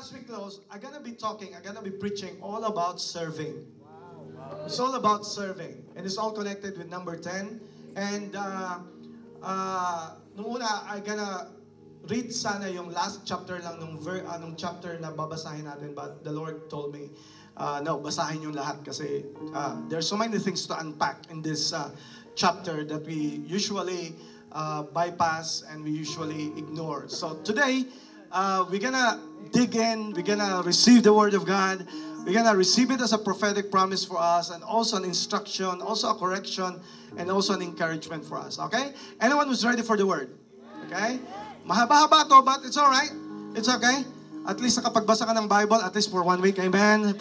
as we close, I'm gonna be preaching all about serving. It's all about serving. And it's all connected with number 10. And nung una, I'm gonna read sana yung last chapter lang nung chapter na babasahin natin. But the Lord told me, no, basahin yung lahat kasi there's so many things to unpack in this chapter that we usually bypass and we usually ignore. So today, we're gonna dig in, we're gonna receive the Word of God, we're gonna receive it as a prophetic promise for us, and also an instruction, also a correction, and also an encouragement for us, okay? Anyone who's ready for the Word? Okay? Mahaba-haba to, but it's alright. It's okay. At least nakapagbasa ka ng Bible, at least for 1 week, amen?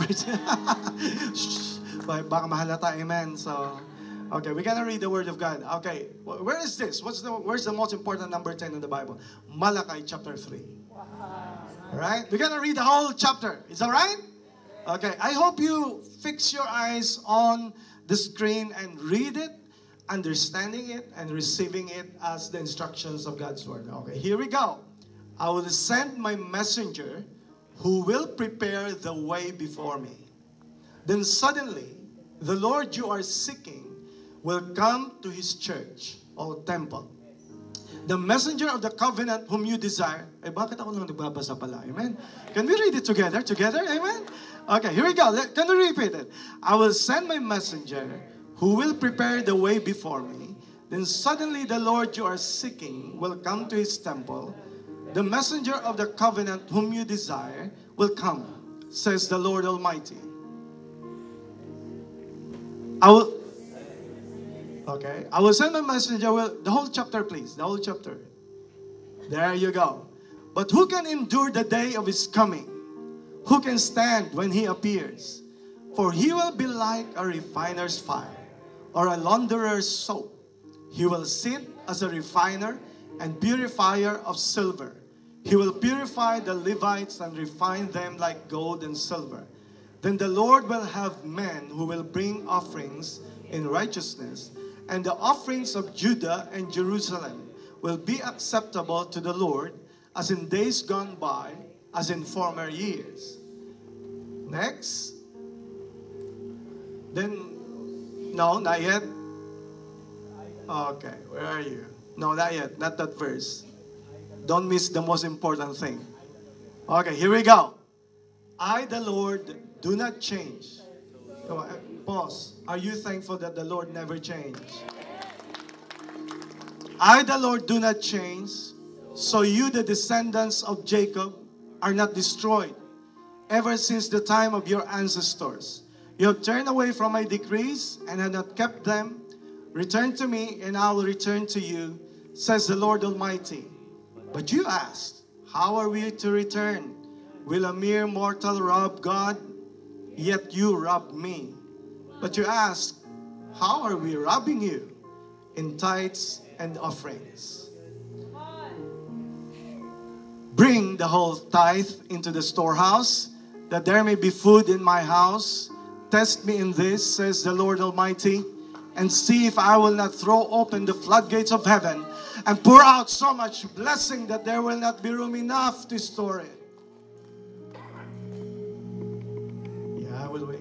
Baka mahalata, amen? So, okay, we're gonna read the Word of God. Okay, where is this? Where's the most important number 10 in the Bible? Malachi chapter 3. Alright? We're gonna read the whole chapter. Is that right? Okay, I hope you fix your eyes on the screen and read it, understanding it, and receiving it as the instructions of God's Word. Okay, here we go. I will send my messenger who will prepare the way before me. Then suddenly, the Lord you are seeking will come to His church or temple. The messenger of the covenant whom you desire. Eh, bakit ako lang nagbabasa pala? Amen? Can we read it together? Together? Amen? Okay, here we go. Can we repeat it? I will send my messenger who will prepare the way before me. Then suddenly the Lord you are seeking will come to His temple. The messenger of the covenant whom you desire will come, says the Lord Almighty. I will send my messenger. The whole chapter, please. The whole chapter. There you go. But who can endure the day of His coming? Who can stand when He appears? For He will be like a refiner's fire or a launderer's soap. He will sit as a refiner and purifier of silver. He will purify the Levites and refine them like gold and silver. Then the Lord will have men who will bring offerings in righteousness, and the offerings of Judah and Jerusalem will be acceptable to the Lord, as in days gone by, as in former years. Next. Then, no, not yet. Okay, where are you? No, not yet. Not that verse. Don't miss the most important thing. Okay, here we go. I, the Lord, do not change. Pause. Are you thankful that the Lord never changed? I, the Lord, do not change. So you, the descendants of Jacob, are not destroyed. Ever since the time of your ancestors, you have turned away from my decrees and have not kept them. Return to me, and I will return to you, says the Lord Almighty. But you asked, how are we to return? Will a mere mortal rob God? Yet you rob me. But you ask, how are we robbing you? In tithes and offerings. Bring the whole tithe into the storehouse, that there may be food in my house. Test me in this, says the Lord Almighty, and see if I will not throw open the floodgates of heaven and pour out so much blessing that there will not be room enough to store it. Yeah, I will wait.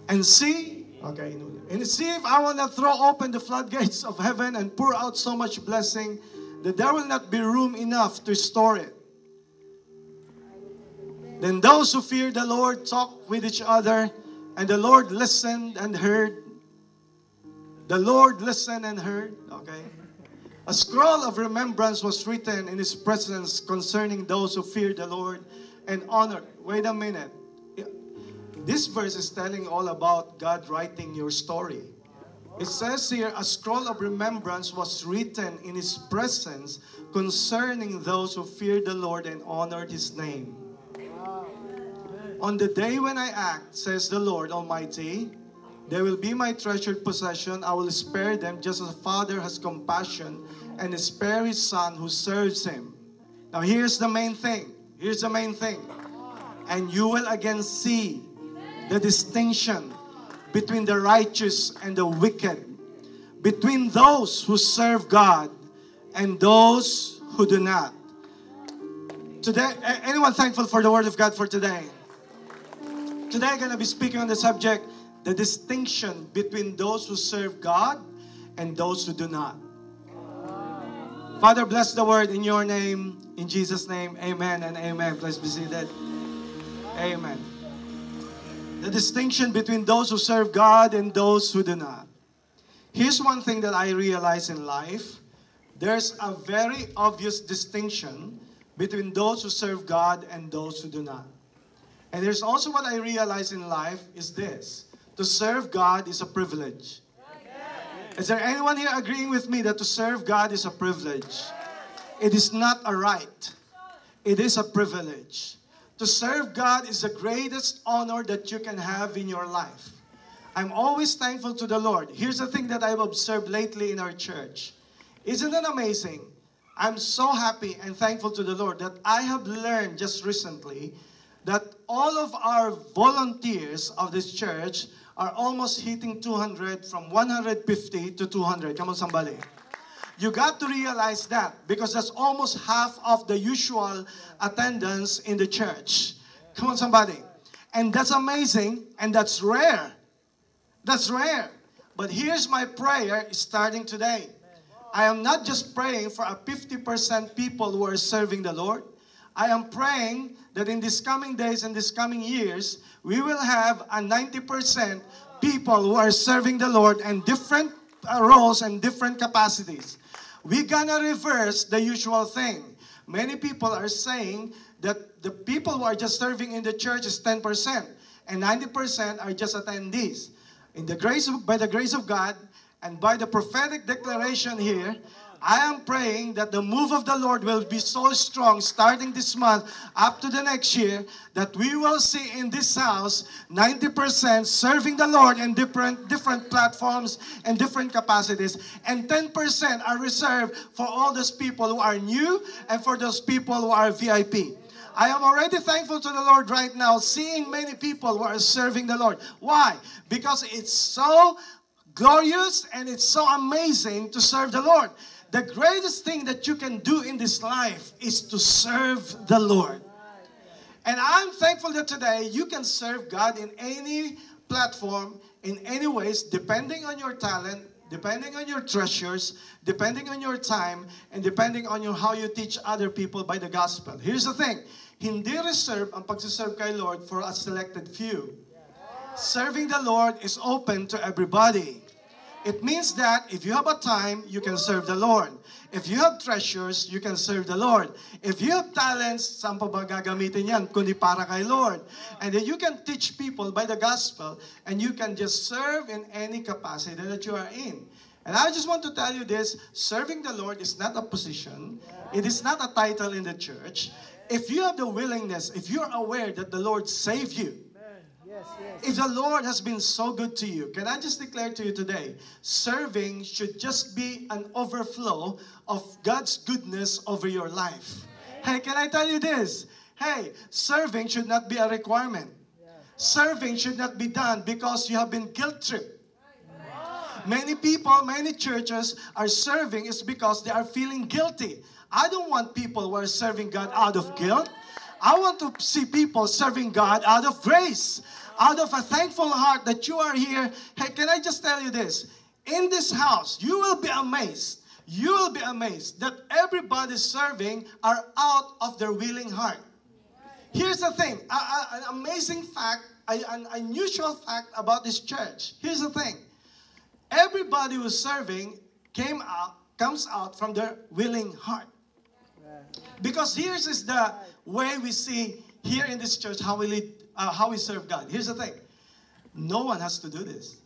And see if I will not throw open the floodgates of heaven and pour out so much blessing that there will not be room enough to store it. Then those who fear the Lord talked with each other, and the Lord listened and heard. The Lord listened and heard. Okay. A scroll of remembrance was written in His presence concerning those who fear the Lord and honor. Wait a minute. This verse is telling all about God writing your story. It says here, a scroll of remembrance was written in His presence concerning those who feared the Lord and honored His name. On the day when I act, says the Lord Almighty, they will be my treasured possession. I will spare them just as a father has compassion and spare his son who serves him. Now here's the main thing. Here's the main thing. And you will again see the distinction between the righteous and the wicked, between those who serve God and those who do not. Today, anyone thankful for the Word of God for today? Today I'm going to be speaking on the subject, the distinction between those who serve God and those who do not. Father, bless the Word in your name, in Jesus' name, amen and amen. Please be seated. Amen. The distinction between those who serve God and those who do not. Here's one thing that I realize in life. There's a very obvious distinction between those who serve God and those who do not. And there's also what I realize in life is this. To serve God is a privilege. Is there anyone here agreeing with me that to serve God is a privilege? It is not a right. It is a privilege. To serve God is the greatest honor that you can have in your life. I'm always thankful to the Lord. Here's the thing that I've observed lately in our church. Isn't it amazing? I'm so happy and thankful to the Lord that I have learned just recently that all of our volunteers of this church are almost hitting 200, from 150 to 200. Come on, somebody. You got to realize that because that's almost half of the usual attendance in the church. Come on, somebody. And that's amazing and that's rare. That's rare. But here's my prayer starting today. I am not just praying for a 50% people who are serving the Lord. I am praying that in these coming days and these coming years, we will have a 90% people who are serving the Lord in different roles and different capacities. We're gonna reverse the usual thing. Many people are saying that the people who are just serving in the church is 10% and 90% are just attendees. By the grace of God and by the prophetic declaration here, I am praying that the move of the Lord will be so strong starting this month up to the next year that we will see in this house 90% serving the Lord in different platforms and different capacities, and 10% are reserved for all those people who are new and for those people who are VIP. I am already thankful to the Lord right now seeing many people who are serving the Lord. Why? Because it's so glorious and it's so amazing to serve the Lord. The greatest thing that you can do in this life is to serve the Lord. And I'm thankful that today you can serve God in any platform, in any ways, depending on your talent, depending on your treasures, depending on your time, and depending on how you teach other people by the gospel. Here's the thing. Hindi reserve ang pagsiserve kay Lord for a selected few. Serving the Lord is open to everybody. It means that if you have a time, you can serve the Lord. If you have treasures, you can serve the Lord. If you have talents, saan pa ba gagamitin yan? Kundi para kay Lord. And then you can teach people by the gospel, and you can just serve in any capacity that you are in. And I just want to tell you this, serving the Lord is not a position. It is not a title in the church. If you have the willingness, if you're aware that the Lord saved you, if the Lord has been so good to you, can I just declare to you today, serving should just be an overflow of God's goodness over your life. Hey, can I tell you this? Hey, serving should not be a requirement. Serving should not be done because you have been guilt-tripped. Many people, many churches are serving is because they are feeling guilty. I don't want people who are serving God out of guilt. I want to see people serving God out of grace, out of a thankful heart that you are here. Hey, can I just tell you this? In this house, you will be amazed. You will be amazed that everybody serving are out of their willing heart. Here's the thing, an amazing fact, an unusual fact about this church. Here's the thing. Everybody who's serving comes out from their willing heart. Because here's is the way we see here in this church how we serve God. Here's the thing. No one has to do this.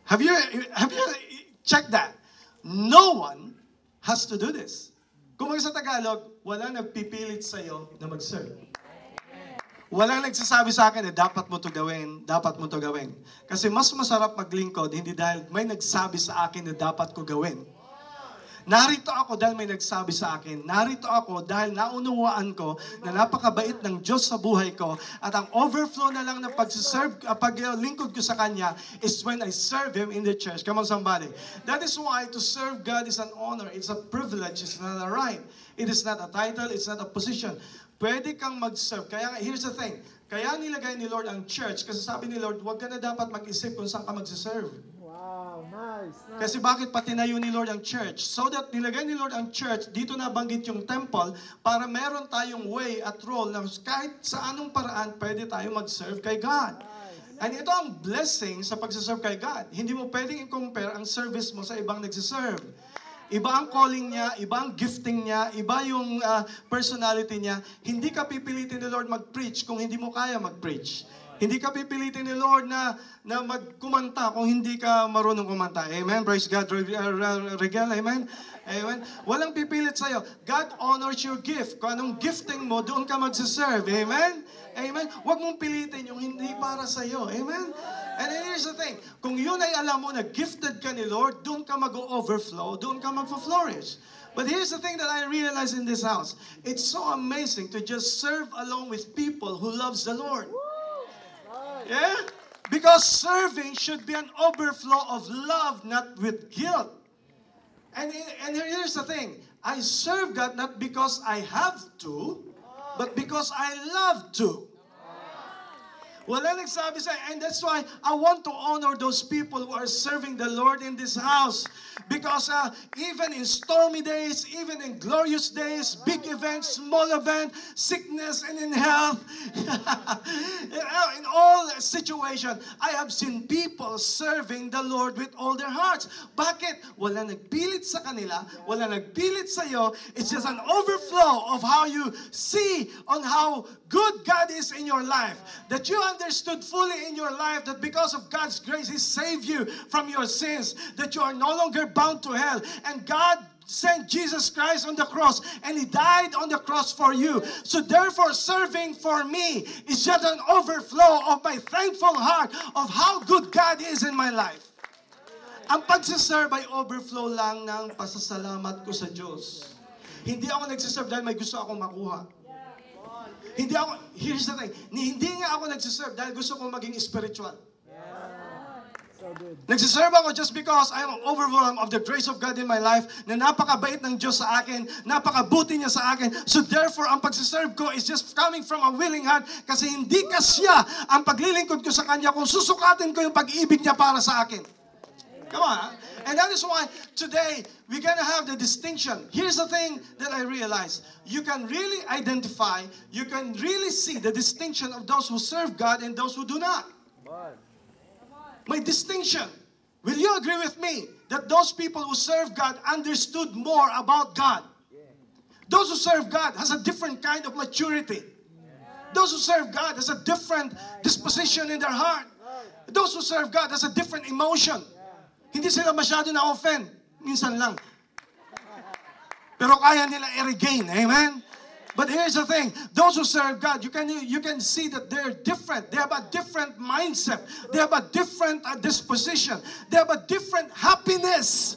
Have you checked that? No one has to do this. Kung sa Tagalog, walang nagpipilit sa'yo na mag-serve. Walang nagsasabi sa akin na dapat mo to gawin, dapat mo to gawin. Kasi mas masarap maglingkod, hindi dahil may nagsabi sa akin na dapat ko gawin. Narito ako dahil may nagsabi sa akin. Narito ako dahil naunawaan ko na napakabait ng Diyos sa buhay ko. At ang overflow na lang ng paglingkod ko sa Kanya is when I serve Him in the church. Come on, somebody. That is why to serve God is an honor. It's a privilege. It's not a right. It is not a title. It's not a position. Pwede kang mag-serve. Kaya here's the thing. Kaya nilagay ni Lord ang church kasi sabi ni Lord, huwag ka na dapat mag-isip kung saan ka mag-serve. Nice. Kasi bakit patinayo ni Lord ang church? So that nilagay ni Lord ang church, dito nabanggit yung temple, para meron tayong way at role na kahit sa anong paraan, pwede tayo mag-serve kay God. And ito ang blessing sa pag-serve kay God. Hindi mo pwedeng i-compare ang service mo sa ibang nagsiserve. Iba ang calling niya, iba ang gifting niya, iba yung personality niya. Hindi ka pipilitin ni Lord mag-preach kung hindi mo kaya mag-preach. Hindi ka pipilitin ni Lord na magkumanta kung hindi ka marunong kumanta. Amen? Praise God. Regel, amen? Amen? Walang pipilit sa'yo. God honors your gift. Kung anong gifting mo, doon ka magsiserve. Amen? Amen? Huwag mong pilitin yung hindi para sa'yo. Amen? And then here's the thing. Kung yun ay alam mo na gifted ka ni Lord, doon ka mag-overflow, doon ka mag-flourish. But here's the thing that I realize in this house. It's so amazing to just serve along with people who loves the Lord. Yeah? Because serving should be an overflow of love, not with guilt. And here's the thing. I serve God not because I have to, but because I love to. Wala nagsabi sa'yo. And that's why I want to honor those people who are serving the Lord in this house. Because even in stormy days, even in glorious days, big events, small event, sickness and in health, in all situations, I have seen people serving the Lord with all their hearts. Bakit? Wala nagpilit sa kanila, wala nagpilit sa'yo. It's just an overflow of how you see on how good God is in your life. That you understood fully in your life that because of God's grace, He saved you from your sins. That you are no longer bound to hell. And God sent Jesus Christ on the cross and He died on the cross for you. So therefore, serving for me is just an overflow of my thankful heart of how good God is in my life. Ang pagsiserve ay overflow lang ng pasasalamat ko sa Diyos. Hindi ako nagsiserve dahil may gusto akong makuha. Here's the thing, hindi nga ako nagsiserve dahil gusto kong maging spiritual. So good. Nagsiserve ako just because I am overwhelmed of the grace of God in my life, na napakabait ng Diyos sa akin, napakabuti niya sa akin. So therefore, ang pagsiserve ko is just coming from a willing heart kasi hindi kasya ang paglilingkod ko sa Kanya kung susukatin ko yung pag-ibig niya para sa akin. Come on. And that is why today we're going to have the distinction. Here's the thing that I realize. You can really identify, you can really see the distinction of those who serve God and those who do not. My distinction. Will you agree with me that those people who serve God understood more about God? Those who serve God has a different kind of maturity. Those who serve God has a different disposition in their heart. Those who serve God has a different emotion. Hindi sila masyado na-offend. Minsan lang. Pero kaya nila i-regain. Amen? But here's the thing. Those who serve God, you can see that they're different. They have a different mindset. They have a different disposition. They have a different happiness.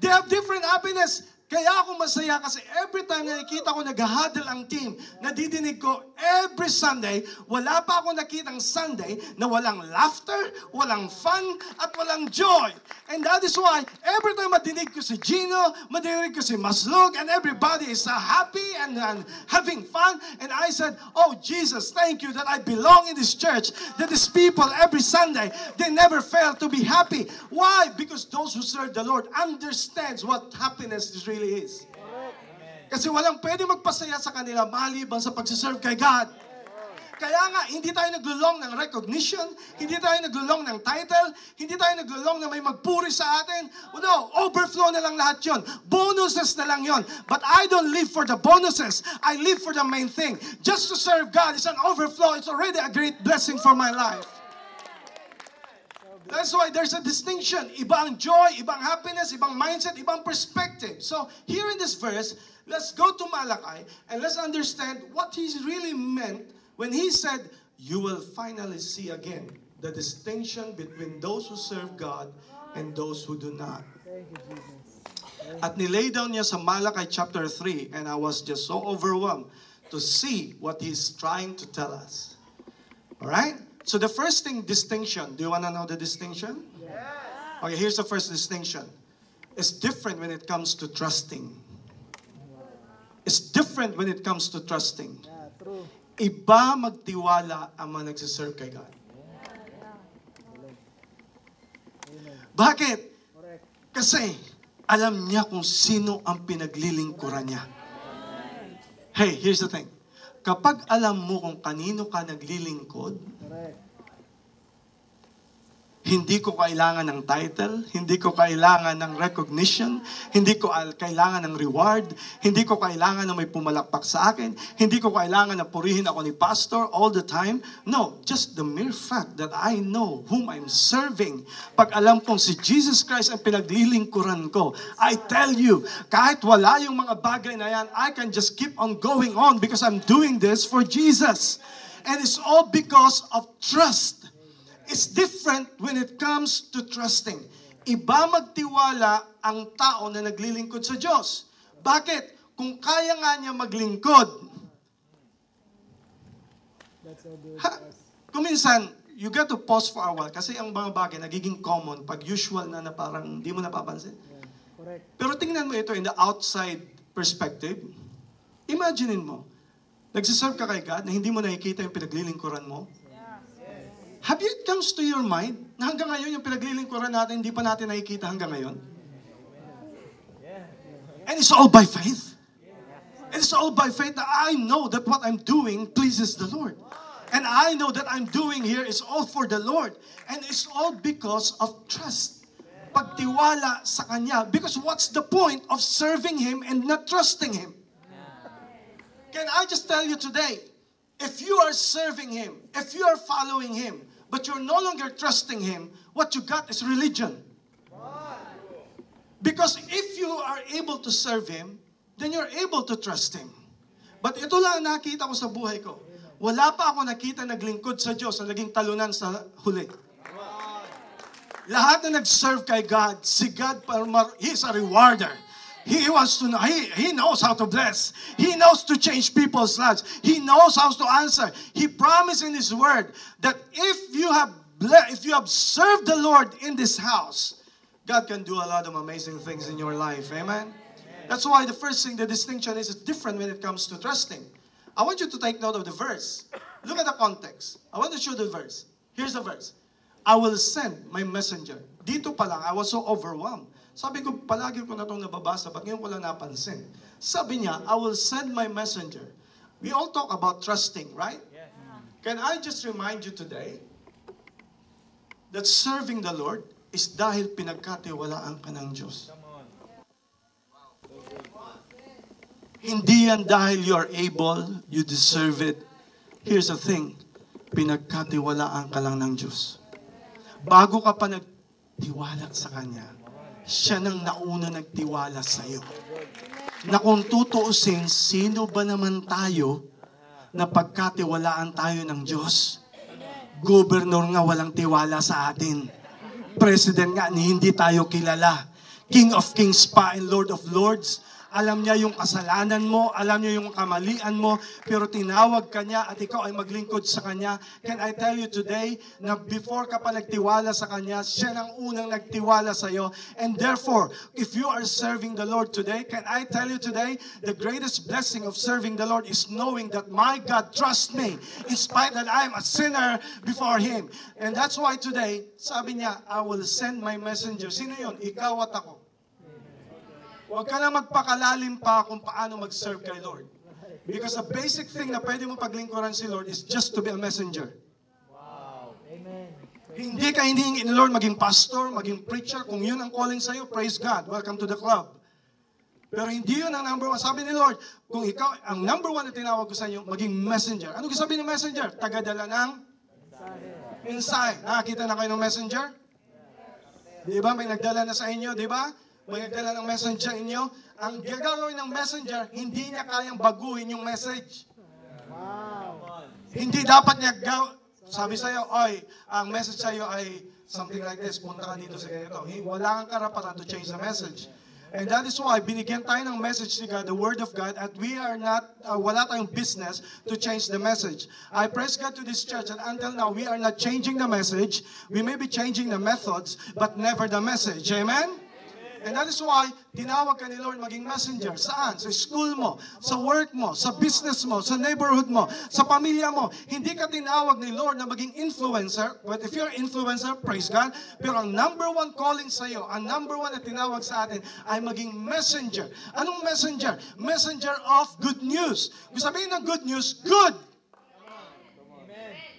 They have different happiness. Kaya ako masaya kasi every time na nakikita ko nag-huddle ang team, nadidinig ko every Sunday, wala pa ako nakitang Sunday na walang laughter, walang fun, at walang joy. And that is why every time madinig ko si Gino, madinig ko si Maslug, and everybody is happy and having fun. And I said, oh Jesus, thank you that I belong in this church, that these people every Sunday, they never fail to be happy. Why? Because those who serve the Lord understands what happiness really is. Kasi walang pwede magpasaya sa kanila maliban sa pagsiserve kay God. Kaya nga, hindi tayo naglulong ng recognition, hindi tayo naglulong ng title, hindi tayo naglulong na may magpuri sa atin. No, overflow na lang lahat yon. Bonuses na lang yon. But I don't live for the bonuses. I live for the main thing. Just to serve God is an overflow. It's already a great blessing for my life. That's why there's a distinction. Iba ang joy, ibang happiness, ibang mindset, ibang perspective. So here in this verse, let's go to Malachi and let's understand what he really meant when he said, you will finally see again the distinction between those who serve God and those who do not. Thank you, Jesus. At nilay down niya sa Malakay chapter 3, and I was just so overwhelmed to see what he's trying to tell us. Alright? So the first thing, distinction. Do you want to know the distinction? Okay, here's the first distinction. It's different when it comes to trusting. It's different when it comes to trusting. Yeah, true. Iba magtiwala ang mga nagsiserve kay God. Bakit? Correct. Kasi alam niya kung sino ang pinaglilingkuran niya. Hey, here's the thing. Kapag alam mo kung kanino ka naglilingkod, Correct. hindi ko kailangan ng title, hindi ko kailangan ng recognition, hindi ko kailangan ng reward, hindi ko kailangan na may pumalakpak sa akin, hindi ko kailangan na purihin ako ni pastor all the time. No, just the mere fact that I know whom I'm serving. Pag alam kong si Jesus Christ ang pinaglilingkuran ko, I tell you, kahit wala yung mga bagay na yan, I can just keep on going on because I'm doing this for Jesus. And it's all because of trust. It's different when it comes to trusting. Iba magtiwala ang tao na naglilingkod sa Diyos. Bakit? Kung kaya nga niya maglingkod, That's so good. kung minsan, you got to pause for a while kasi ang mga bagay nagiging common pag usual na parang hindi mo napapansin. Yeah. Correct. Pero tingnan mo ito in the outside perspective. Imaginein mo, nagsiserve ka kay God na hindi mo nakikita yung pinaglilingkuran mo. Have it comes to your mind na hanggang ngayon yung pinaglilingkuran natin, hindi pa natin nakikita hanggang ngayon? And it's all by faith. And it's all by faith that I know that what I'm doing pleases the Lord. And I know that I'm doing here is all for the Lord. And it's all because of trust. Pagtiwala sa Kanya. Because what's the point of serving Him and not trusting Him? Can I just tell you today, if you are serving Him, if you are following Him, but you're no longer trusting Him, what you got is religion. Because if you are able to serve Him, then you're able to trust Him. But ito lang ang nakita ko sa buhay ko. Wala pa ako nakita naglingkod sa Diyos na naging talunan sa huli. Lahat na nag-serve kay God, si God, He's a rewarder. He wants to know. He knows how to bless. He knows to change people's lives. He knows how to answer. He promised in His Word that if you have served the Lord in this house, God can do a lot of amazing things in your life. Amen? That's why the first thing, the distinction is different when it comes to trusting. I want you to take note of the verse. Look at the context. I want to show the verse. Here's the verse. I will send my messenger. Dito pa lang, I was so overwhelmed. Sabi ko, palagi ko na itong nababasa, ba't ngayon ko lang napansin? Sabi niya, I will send my messenger. We all talk about trusting, right? Can I just remind you today that serving the Lord is dahil pinagkatiwalaan ka ng Diyos. Hindi yan dahil you are able, you deserve it. Here's the thing, pinagkatiwalaan ka lang ng Diyos. Bago ka pa nagtiwala sa Kanya, siya nang nauna nagtiwala sa iyo. Na kung tutuusin, sino ba naman tayo na pagkatiwalaan tayo ng Diyos? Gobernur nga walang tiwala sa atin. President nga ni hindi tayo kilala. King of Kings pa and Lord of Lords. Alam niya yung kasalanan mo, alam niya yung kamalian mo, pero tinawag ka niya at ikaw ay maglingkod sa Kanya. Can I tell you today na before ka pa nagtiwala sa Kanya, siya nang unang nagtiwala sa iyo. And therefore, if you are serving the Lord today, can I tell you today, the greatest blessing of serving the Lord is knowing that my God trusts me in spite that I am a sinner before Him. And that's why today, sabi niya, I will send my messenger. Sino yun? Ikaw at ako. Huwag ka na magpakalalim pa kung paano mag-serve kay Lord. Because the basic thing na pwede mo paglingkuran si Lord is just to be a messenger. Wow. Amen. Hindi ka hinihingi ni Lord maging pastor, maging preacher. Kung yun ang calling sa'yo, praise God. Welcome to the club. Pero hindi yun ang number one. Sabi ni Lord, kung ikaw, ang number one na tinawag ko sa inyo, maging messenger. Ano sabi ng messenger? Tagadala ng mensahe. Nakakita na kayo ng messenger? Di ba? May nagdala na sa inyo, di ba? May nagdala ng messenger inyo. Ang gagawin ng messenger, hindi niya kayang baguhin yung message. Wow. Hindi dapat niya sabi sa'yo, oy, ang message sa'yo ay something like this, punta ka dito sa ganito. Wala kang karapatan to change the message. And that is why binigyan tayo ng message ni God, the Word of God, at we are not, wala tayong business to change the message. I praise God to this church, and until now, we are not changing the message. We may be changing the methods, but never the message. Amen? And that is why, tinawag ka ni Lord maging messenger. Saan? Sa school mo, sa work mo, sa business mo, sa neighborhood mo, sa pamilya mo. Hindi ka tinawag ni Lord na maging influencer. But if you're influencer, praise God. Pero ang number one calling sa iyo, ang number one na tinawag sa atin, ay maging messenger. Anong messenger? Messenger of good news. Kung sabihin ng good news, good.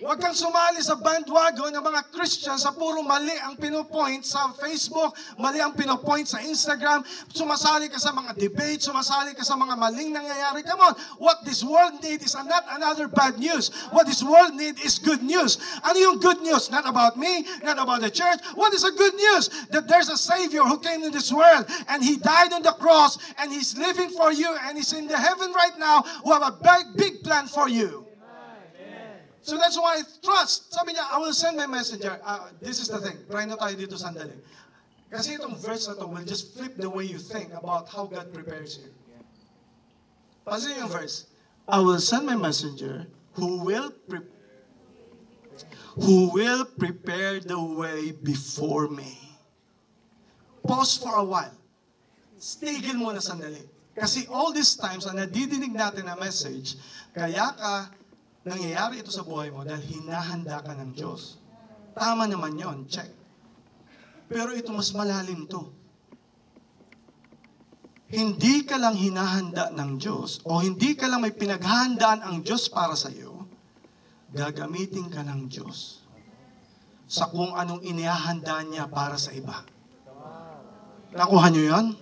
Huwag kang sumali sa bandwagon ng mga Christians sa puro mali ang pinopoint sa Facebook, mali ang pinopoint sa Instagram, sumasali ka sa mga debate, sumasali ka sa mga maling nangyayari. Come on, what this world need is not another bad news. What this world need is good news. Ano yung good news? Not about me, not about the church. What is the good news? That there's a Savior who came in this world and He died on the cross and He's living for you and He's in the heaven right now who have a big plan for you. So that's why I trust. Sabi niya, I will send my messenger. This is the thing. Try na tayo dito sandali. Kasi itong verse na to will just flip the way you think about how God prepares you. Pansin yung verse. I will send my messenger who will prepare the way before me. Pause for a while. Stigil muna sandali. Kasi all these times na nadidinig natin na message, kaya ka nangyayari ito sa buhay mo dahil hinahanda ka ng Diyos. Tama naman yon, check. Pero ito mas malalim to. Hindi ka lang hinahanda ng Diyos o hindi ka lang may pinaghahandaan ang Diyos para sa iyo, gagamitin ka ng Diyos sa kung anong inihahanda niya para sa iba. Nakuha niyo yon?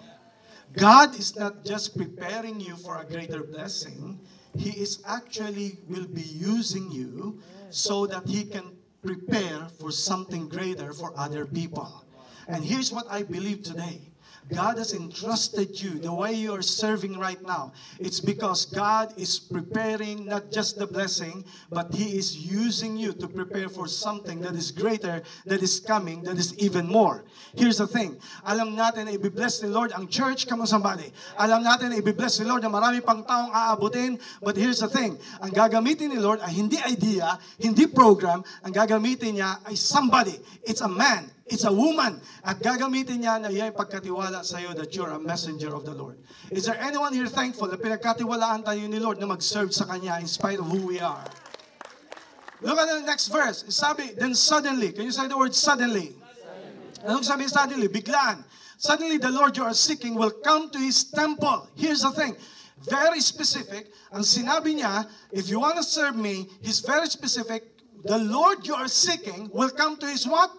God is not just preparing you for a greater blessing. He is actually will be using you so that He can prepare for something greater for other people. And here's what I believe today. God has entrusted you the way you are serving right now. It's because God is preparing not just the blessing, but He is using you to prepare for something that is greater, that is coming, that is even more. Here's the thing. Alam natin na i-bless ni Lord ang church. Come on somebody. Alam natin na i-bless ni Lord na marami pang taong aabutin. But here's the thing. Ang gagamitin ni Lord ay hindi idea, hindi program. Ang gagamitin niya ay somebody. It's a man. It's a woman. At gagamitin niya na iya'y pagkatiwala sa iyo that you're a messenger of the Lord. Is there anyone here thankful na pinagkatiwalaan tayo ni Lord na mag-serve sa Kanya in spite of who we are? Look at the next verse. Sabi, then suddenly. Can you say the word suddenly? Anong sabi suddenly? Biglaan. Suddenly the Lord you are seeking will come to His temple. Here's the thing. Very specific. Ang sinabi niya, if you want to serve me, He's very specific. The Lord you are seeking will come to His what?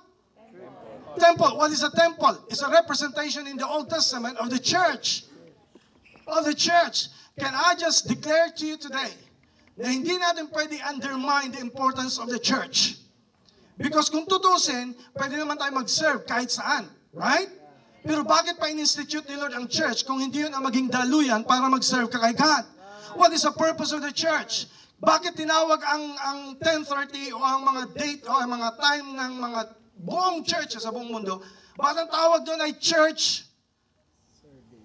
Temple. What is a temple? It's a representation in the Old Testament of the church. Of the church. Can I just declare to you today na hindi natin pwede undermine the importance of the church? Because kung tutusin, pwede naman tayo mag-serve kahit saan. Right? Pero bakit pa in-institute ni Lord ang church kung hindi yun ang maging daluyan para mag-serve ka kay God? What is the purpose of the church? Bakit tinawag ang 10:30 o ang mga date o ang mga time ng mga buong church sa buong mundo? Bakit ang tawag doon ay church?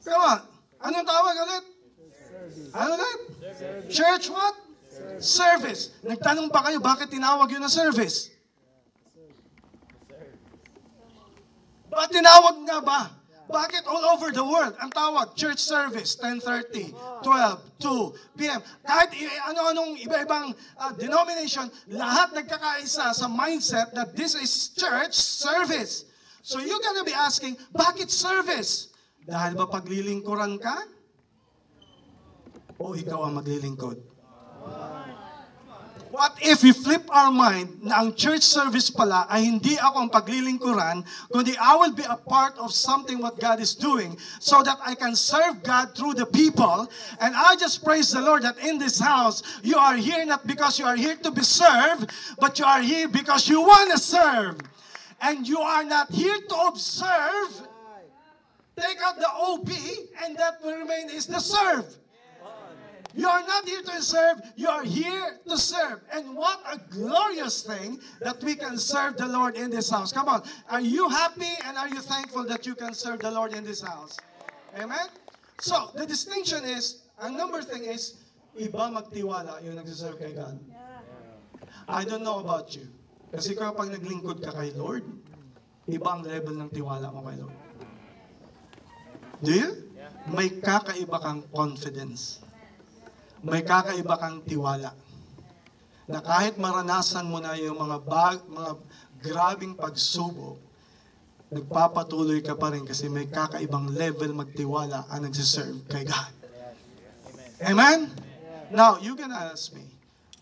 Come on. Anong tawag ulit? Ano ulit? Church what? Service. Nagtanong ba kayo bakit tinawag yun na service? Bakit tinawag nga ba? Bakit all over the world ang tawag church service 10:30, 12, 2 p.m. Kahit ano-anong iba-ibang denomination, lahat nagkakaisa sa mindset that this is church service. So you're gonna be asking, bakit service? Dahil ba paglilingkuran ka? O ikaw ang maglilingkod? What if we flip our mind na ang church service pala ay hindi ako ang paglilingkuran, kundi I will be a part of something what God is doing so that I can serve God through the people. And I just praise the Lord that in this house, you are here not because you are here to be served, but you are here because you want to serve. And you are not here to observe. Take out the OB and that will remain is the serve. You are not here to serve, you are here to serve. And what a glorious thing that we can serve the Lord in this house. Come on, are you happy and are you thankful that you can serve the Lord in this house? Amen? So, the distinction is, ang number thing is, iba magtiwala yung nagsiserve kay God. I don't know about you. Kasi kapag naglingkod ka kay Lord, iba ang level ng tiwala mo kay Lord. Do you? May kakaiba kang confidence. May kakaiba kang tiwala. Na kahit maranasan mo na yung mga grabing pagsubok, nagpapatuloy ka pa rin kasi may kakaibang level magtiwala ang nagsiserve kay God. Amen? Now, you can ask me,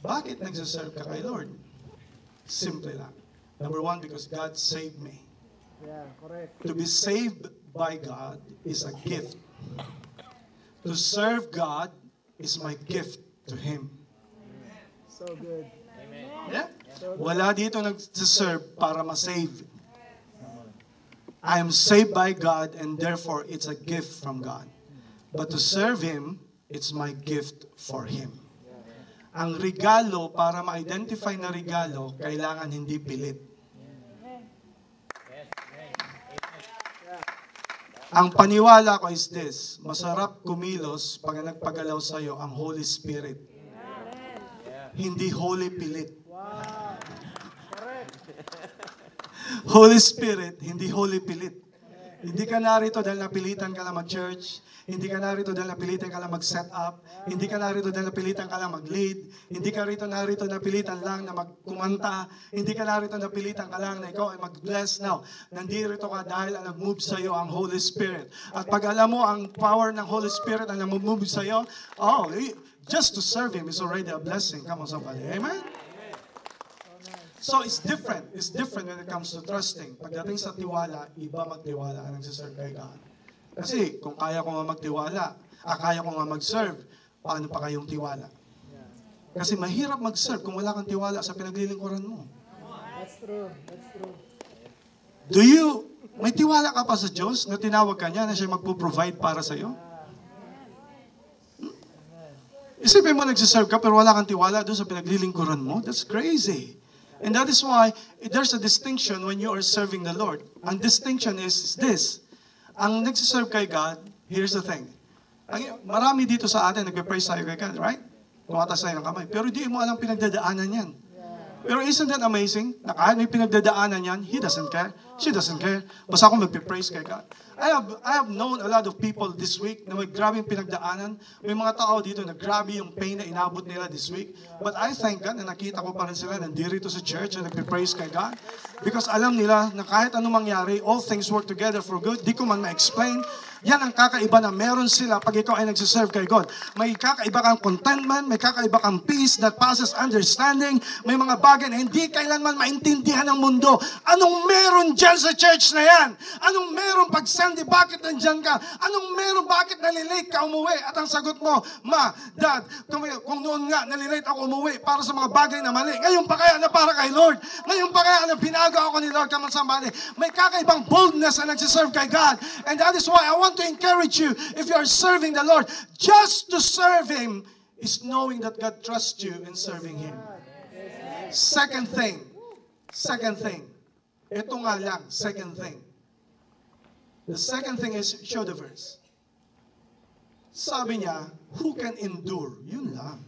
bakit nagsiserve ka kay Lord? Simple lang. Number one, because God saved me. Yeah, correct. To be saved by God is a gift. To serve God is my gift to Him. So good. Yeah? Wala dito nagsiserve para ma-save. I am saved by God and therefore it's a gift from God. But to serve Him, it's my gift for Him. Ang regalo, para ma-identify na regalo, kailangan hindi pilit. Ang paniwala ko is this, masarap kumilos pag nagpagalaw sa'yo ang Holy Spirit. Hindi holy pilit. Wow. Correct. Holy Spirit, hindi holy pilit. Hindi ka narito dahil napilitan ka lang mag-church. Hindi ka narito dahil napilitan ka lang mag-set up. Hindi ka narito dahil napilitan ka lang mag-lead. Hindi ka narito napilitan lang na magkumanta. Hindi ka narito napilitan ka lang na ikaw ay mag-bless. Now, nandito ka dahil ang nag-move sa iyo ang Holy Spirit. At pag alam mo ang power ng Holy Spirit ang nag-move sa iyo, just to serve Him is already a blessing. Come on, somebody. Amen? So it's different. It's different when it comes to trusting. Pagdating sa tiwala, iba magtiwala ang nagsiserve kay God. Kasi kung kaya ko nga magtiwala, kaya ko nga mag-serve, paano pa kayong tiwala? Kasi mahirap mag-serve kung wala kang tiwala sa pinaglilingkuran mo. That's true. That's true. May tiwala ka pa sa Diyos na tinawag ka niya na siya magpo-provide para sa iyo? Isipin mo nagsiserve ka pero wala kang tiwala doon sa pinaglilingkuran mo? That's crazy. And that is why there's a distinction when you are serving the Lord. Ang distinction is this. Ang nagsiserve kay God, here's the thing. Marami dito sa atin nagpe-praise tayo kay God, right? Tumatas tayo ng kamay. Pero di mo alam pinagdadaanan yan. Pero isn't that amazing? Na kahit may pinagdadaanan yan, He doesn't care. She doesn't care. Basta ako magpe-praise kay God. I have known a lot of people this week na may grabing pinagdaanan. May mga tao dito na grabe yung pain na inabot nila this week. But I thank God na nakita ko pa rin sila nandito sa church na nagpe-praise kay God. Because alam nila na kahit anong mangyari, all things work together for good. Di ko man ma-explain. Yan ang kakaiba na meron sila pag ikaw ay nagsiserve kay God. May kakaiba kang contentment, may kakaiba kang peace that passes understanding, may mga bagay na hindi kailanman maintindihan ng mundo. Anong meron dyan sa church na yan? Anong meron pag Sunday, bakit nandyan ka? Anong meron, bakit nalilate ka umuwi? At ang sagot mo, Ma, Dad, kung noon nga nalilate ako umuwi para sa mga bagay na mali, ngayon pa kaya na para kay Lord? Ngayon pa kaya na binago ako ni Lord? Come on, somebody. May kakaibang boldness na nagsiserve kay God. And that is why I want to encourage you, if you are serving the Lord, just to serve Him is knowing that God trusts you in serving Him. Second thing, ito nga lang, second thing. The second thing is, show the verse. Sabi niya, who can endure? Yun lang.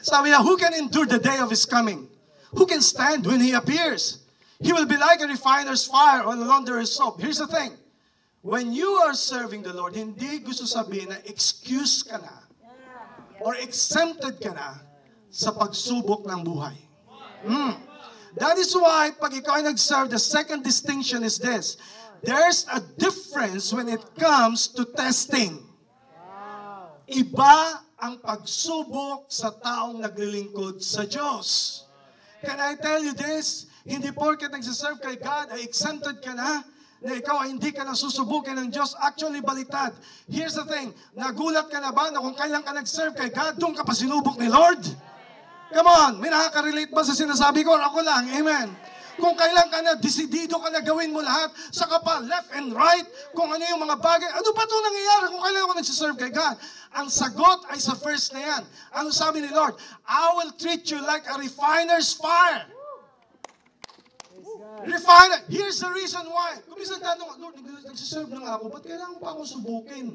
Sabi niya, who can endure the day of His coming? Who can stand when He appears? He will be like a refiner's fire or a launderer's soap. Here's the thing. When you are serving the Lord, hindi gusto sabihin na excuse ka na or exempted ka na sa pagsubok ng buhay. That is why, pag ikaw ay nag-serve, the second distinction is this. There's a difference when it comes to testing. Iba ang pagsubok sa taong naglilingkod sa Diyos. Can I tell you this? Hindi porket nagsiserve kay God ay exempted ka na ikaw ay hindi ka na susubukin ng Diyos. Actually, baliktad. Here's the thing. Nagulat ka na ba na kung kailan ka nag-serve kay God, doon ka pa sinubok ni Lord? Come on. May nakaka-relate ba sa sinasabi ko? Ako lang. Amen. Kung kailan ka na, desidido ka na gawin mo lahat, saka pa left and right, kung ano yung mga bagay, ano ba ito nangyayari kung kailan ako nagsiserve kay God? Ang sagot ay sa verse na yan. Ano sabi ni Lord? I will treat you like a refiner's fire. Refine. Here's the reason why. Kung minsan tanong, Lord, nagsiserve na nga ako, ba't kailangan pa akong subukin?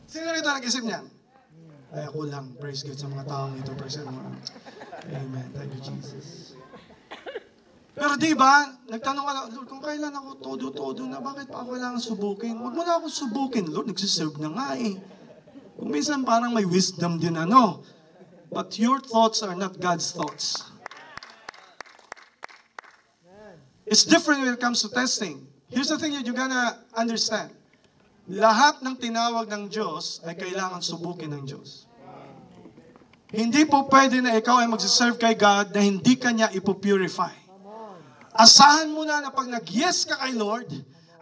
Sino rito nag-isip niyan? Ay, ako lang. Praise God sa mga taong ito. Praise God. Amen. Thank you, Jesus. Pero di ba, nagtanong ka na, Lord, kung kailan ako todo-todo na, bakit pa ako kailangan subukin? Huwag mo na ako subukin. Lord, nagsiserve na nga eh. Kung minsan parang may wisdom din ano. But your thoughts are not God's thoughts. It's different when it comes to testing. Here's the thing that you gotta understand. Lahat ng tinawag ng Diyos ay kailangan subukin ng Diyos. Hindi po pwede na ikaw ay magsiserve kay God na hindi ka niya ipopurify. Asahan mo na pag nag-yes ka kay Lord,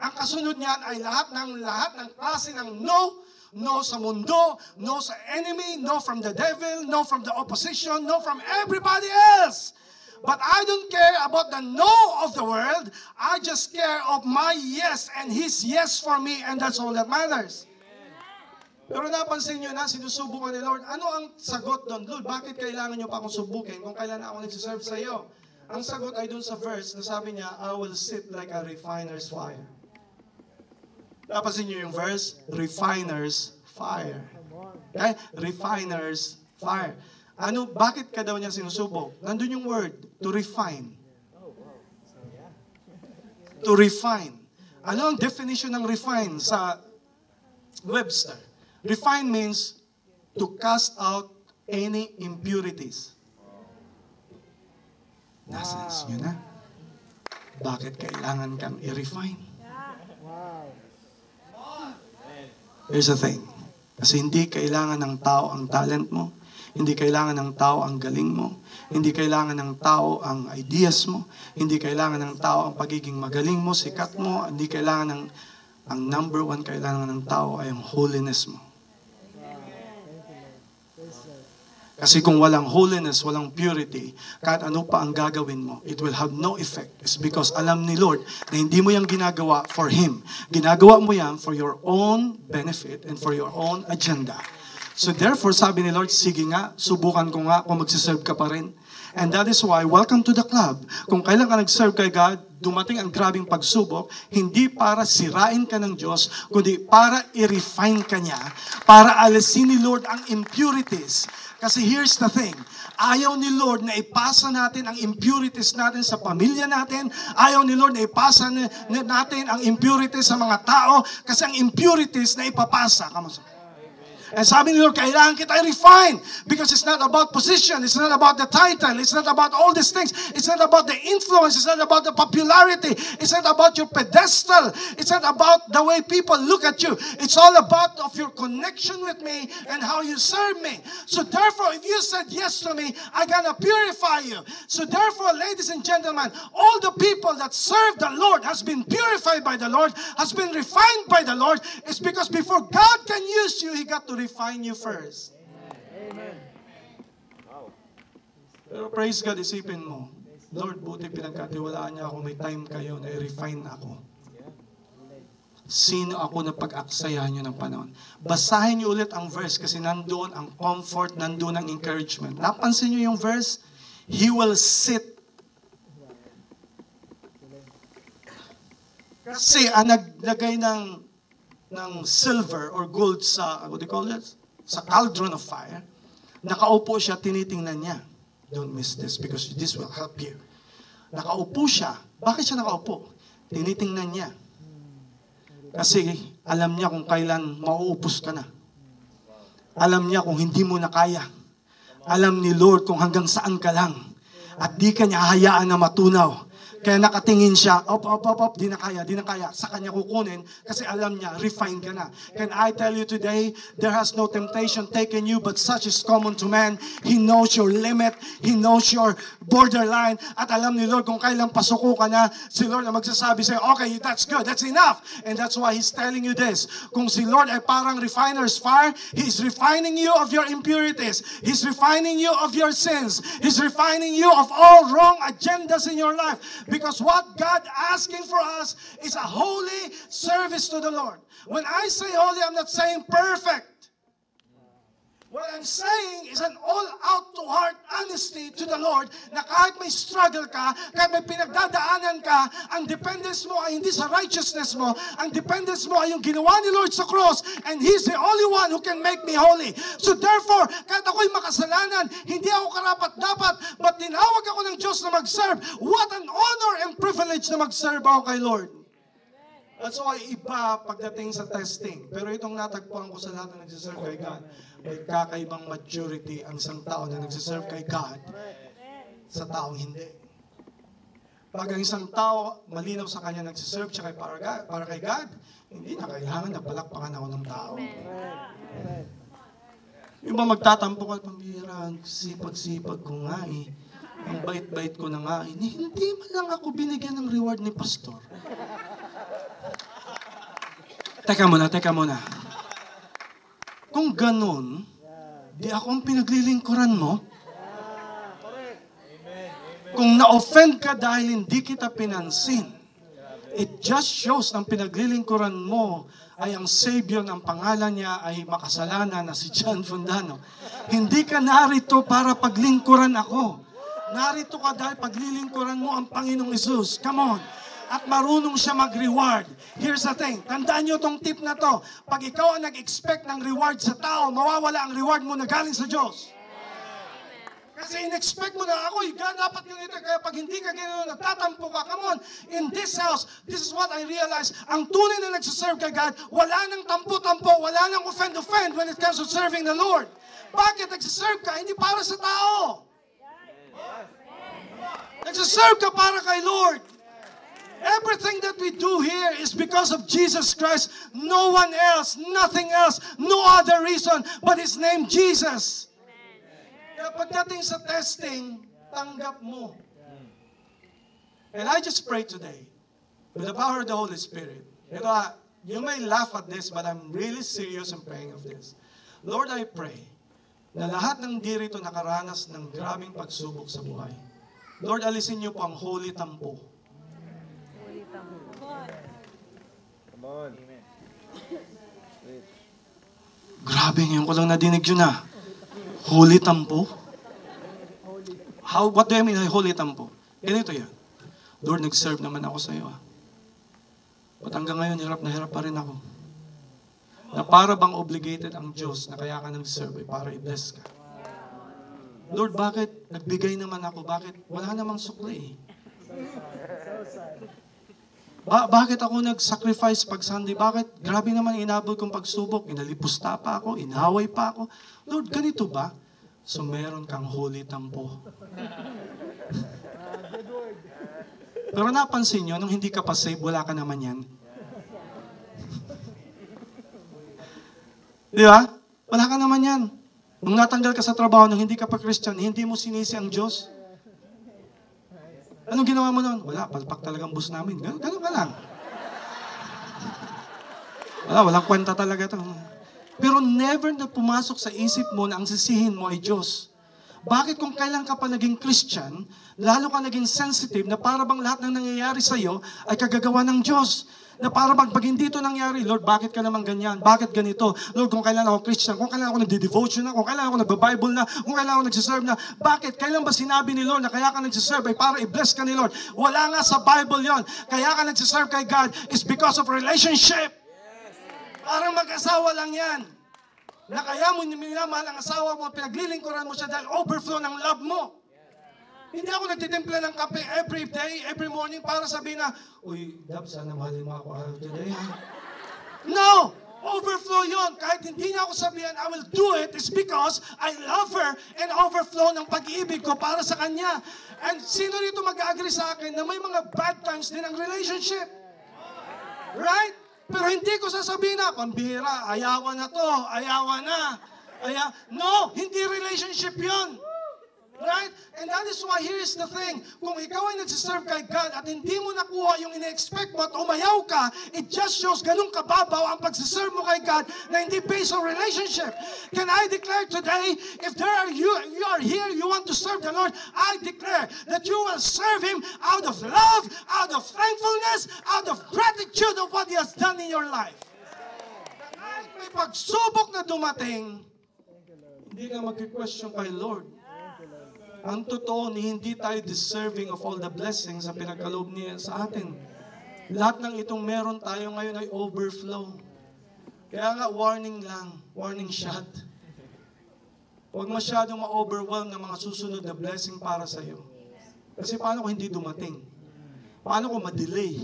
ang kasunod niyan ay lahat ng klase ng no. No sa mundo, no sa enemy, no from the devil, no from the opposition, no from everybody else. But I don't care about the no of the world. I just care of my yes and His yes for me, and that's all that matters. Pero napansin nyo na, sinusubukan ni Lord, ano ang sagot doon? Lord, bakit kailangan nyo pa akong subukin kung kailan ako nagsiserve sa iyo? Ang sagot ay doon sa verse na sabi niya, I will sit like a refiner's fire. Napansin nyo yung verse? Refiner's fire. Okay? Refiner's fire. Ano, bakit ka daw niya sinusubok? Nandun yung word, to refine. To refine. Ano ang definition ng refine sa Webster? Refine means to cast out any impurities. Nasense nyo na? Bakit kailangan kang i-refine? Here's the thing. Kasi hindi kailangan ng tao ang talent mo. Hindi kailangan ng tao ang galing mo. Hindi kailangan ng tao ang ideas mo. Hindi kailangan ng tao ang pagiging magaling mo, sikat mo. Hindi kailangan ang number one kailangan ng tao ay ang holiness mo. Kasi kung walang holiness, walang purity, kahit ano pa ang gagawin mo, it will have no effect. It's because alam ni Lord na hindi mo yung ginagawa for Him. Ginagawa mo yan for your own benefit and for your own agenda. So therefore, sabi ni Lord, sige nga, subukan ko nga kung magsiserve ka pa rin. And that is why, welcome to the club. Kung kailan ka nag-serve kay God, dumating ang grabing pagsubok, hindi para sirain ka ng Diyos, kundi para i-refine ka niya, para alisin ni Lord ang impurities. Kasi here's the thing, ayaw ni Lord na ipasa natin ang impurities natin sa pamilya natin. Ayaw ni Lord na ipasa natin ang impurities sa mga tao. Kasi ang impurities na ipapasa. And sabi ni Lord, kailangan kita i-refine. Because it's not about position. It's not about the title. It's not about all these things. It's not about the influence. It's not about the popularity. It's not about your pedestal. It's not about the way people look at you. It's all about of your connection with me and how you serve me. So therefore, if you said yes to me, I'm gonna purify you. So therefore, ladies and gentlemen, all the people that serve the Lord has been purified by the Lord, has been refined by the Lord. It's because before God can use you, He got to refine you first. Amen. Pero praise God, isipin mo, Lord, buti pinagkatiwalaan niya ako, may time kayo na i-refine ako. Sino ako na pag-aksayahan niyo ng panahon? Basahin niyo ulit ang verse kasi nandoon ang comfort, nandoon ang encouragement. Napansin niyo yung verse? He will sit. Kasi ang naglagay ng silver or gold sa, what do you call it? Sa cauldron of fire. Nakaupo siya, tinitingnan niya. Don't miss this because this will help you. Nakaupo siya. Bakit siya nakaupo? Tinitingnan niya. Kasi alam niya kung kailan mauupos ka na. Alam niya kung hindi mo na kaya. Alam ni Lord kung hanggang saan ka lang. At di ka niya hayaan na matunaw. Kaya nakatingin siya, di na kaya. Sa kanya kukunin kasi alam niya, refine ka na. Can I tell you today, there has no temptation taken you, but such is common to man. He knows your limit. He knows your borderline. At alam ni Lord kung kailan pasuko ka na, si Lord na magsasabi sa'yo, okay, that's good, that's enough. And that's why He's telling you this. Kung si Lord ay parang refiner's fire, He's refining you of your impurities. He's refining you of your sins. He's refining you of all wrong agendas in your life. Because what God asking for us is a holy service to the Lord. When I say holy, I'm not saying perfect. What I'm I'm saying is an all-out to heart honesty to the Lord na kahit may struggle ka, kahit may pinagdadaanan ka, ang dependence mo ay hindi sa righteousness mo, ang dependence mo ay yung ginawa ni Lord sa cross, and He's the only one who can make me holy. So therefore, kahit ako'y makasalanan, hindi ako karapat-dapat, but tinawag ako ng Diyos na mag-serve. What an honor and privilege na mag-serve ako kay Lord. That's why iba pagdating sa testing. Pero itong natagpuan ko sa lahat na nagsiserve kay God, may kakaibang maturity ang isang tao na nagsiserve kay God sa taong hindi. Pag ang isang tao malinaw sa kanya nagsiserve siya para kay God, hindi na kailangan na palakpakan ako ng tao. Yung ba magtatampo ka, pambihira, sipag-sipag ko nga eh. Ang bait-bait ko na nga eh. Hindi man lang ako binigyan ng reward ni pastor. Teka muna. Kung ganun, di ako ang pinaglilingkuran mo. Kung na-offend ka dahil hindi kita pinansin, it just shows na ang pinaglilingkuran mo ay ang Savior ng pangalan niya ay makasalanan na si John Fundano. Hindi ka narito para paglingkuran ako. Narito ka dahil paglilingkuran mo ang Panginoong Hesus. Come on. At marunong siya mag-reward. Here's the thing. Tandaan nyo tong tip na to. Pag ikaw ang nag-expect ng reward sa tao, mawawala ang reward mo na galing sa Diyos. Kasi in-expect mo na ako, dapat ganito. Kaya pag hindi ka ganito, nagtatampo ka. Come on. In this house, this is what I realized. Ang tunay na nagsiserve kay God, wala nang tampo-tampo, wala nang offend-offend when it comes to serving the Lord. Bakit nagsiserve ka? Hindi para sa tao. Nagsiserve ka para kay Lord. Everything that we do here is because of Jesus Christ. No one else, nothing else, no other reason but His name, Jesus. Kaya pagdating sa testing, tanggap mo. And I just pray today, with the power of the Holy Spirit, you may laugh at this, but I'm really serious in praying of this. Lord, I pray na lahat ng di rito nakaranas ng grabing pagsubok sa buhay. Lord, alisin niyo po ang holy tampo. Come on. Grabe, ngayon ko lang nadinig yun ah. Holy tampo? What do I mean holy tampo? Ganito yan. Lord, nag-serve naman ako sa iyo ah. But hanggang ngayon, hirap na hirap pa rin ako. Na para bang obligated ang Diyos na kaya ka nag-serve para i-bless ka. Lord, bakit nagbigay naman ako? Bakit wala namang sukli eh? Bakit ako nag-sacrifice pag Sunday? Bakit? Grabe naman inabot kong pagsubok. Inalipusta pa ako, inaway pa ako. Lord, ganito ba? So meron kang holy tampo. Pero napansin nyo, nung hindi ka pa save, wala ka naman yan. Di ba? Wala ka naman yan. Nung natanggal ka sa trabaho, nung hindi ka pa Christian, hindi mo sinisi ang Diyos. Anong ginawa mo noon? Wala, palpak talagang bus namin. Ganun ka lang. Walang kwenta talaga ito. Pero never na pumasok sa isip mo na ang sisihin mo ay Diyos. Bakit kung kailan ka pa naging Christian, lalo ka naging sensitive na para bang lahat ng nangyayari sa iyo ay kagagawa ng Diyos? Na para bang pag hindi ito nangyari, Lord, bakit ka naman ganyan? Bakit ganito? Lord, kung kailan ako Christian, kung kailan ako nagde-devotion na, kung kailan ako nagba-Bible na, kung kailan ako nagsiserve na, bakit? Kailan ba sinabi ni Lord na kaya ka nagsiserve ay para i-bless ka ni Lord? Wala nga sa Bible yon. Kaya ka nagsiserve kay God is because of relationship. Parang mag-asawa lang yan. Na kaya mo minamahal ang asawa mo, pinaglilingkuran mo siya dahil overflow ng love mo. Hindi ako nagtitimpla ng kape every day, every morning para sabihin na, uy, Dab, sana mahalin mo ako today, ha? No! Overflow yon. Kahit hindi niya ako sabihan, I will do it is because I love her and overflow ng pag-ibig ko para sa kanya. And sino rito mag-agree sa akin na may mga bad times din ang relationship? Right? Pero hindi ko sasabihin na, pambihira, ayawan na to, ayawan na. No, hindi relationship yon. Right? And that is why here is the thing. Kung ikaw ay nagsiserve kay God at hindi mo nakuha yung ina-expect mo at umayaw ka, it just shows ganun kababaw ang pagsiserve mo kay God na hindi based on relationship. Can I declare today, if you are here, you want to serve the Lord, I declare that you will serve Him out of love, out of thankfulness, out of gratitude of what He has done in your life. Kahit may pagsubok na dumating, hindi hindi ka mag-question kay Lord. Ang totoo, hindi tayo deserving of all the blessings na pinagkaloob niya sa atin. Lahat ng itong meron tayo ngayon ay overflow. Kaya nga, warning lang, warning shot. Huwag masyadong ma-overwhelm ng mga susunod na blessing para sa iyo. Kasi paano kung hindi dumating? Paano kung ma-delay?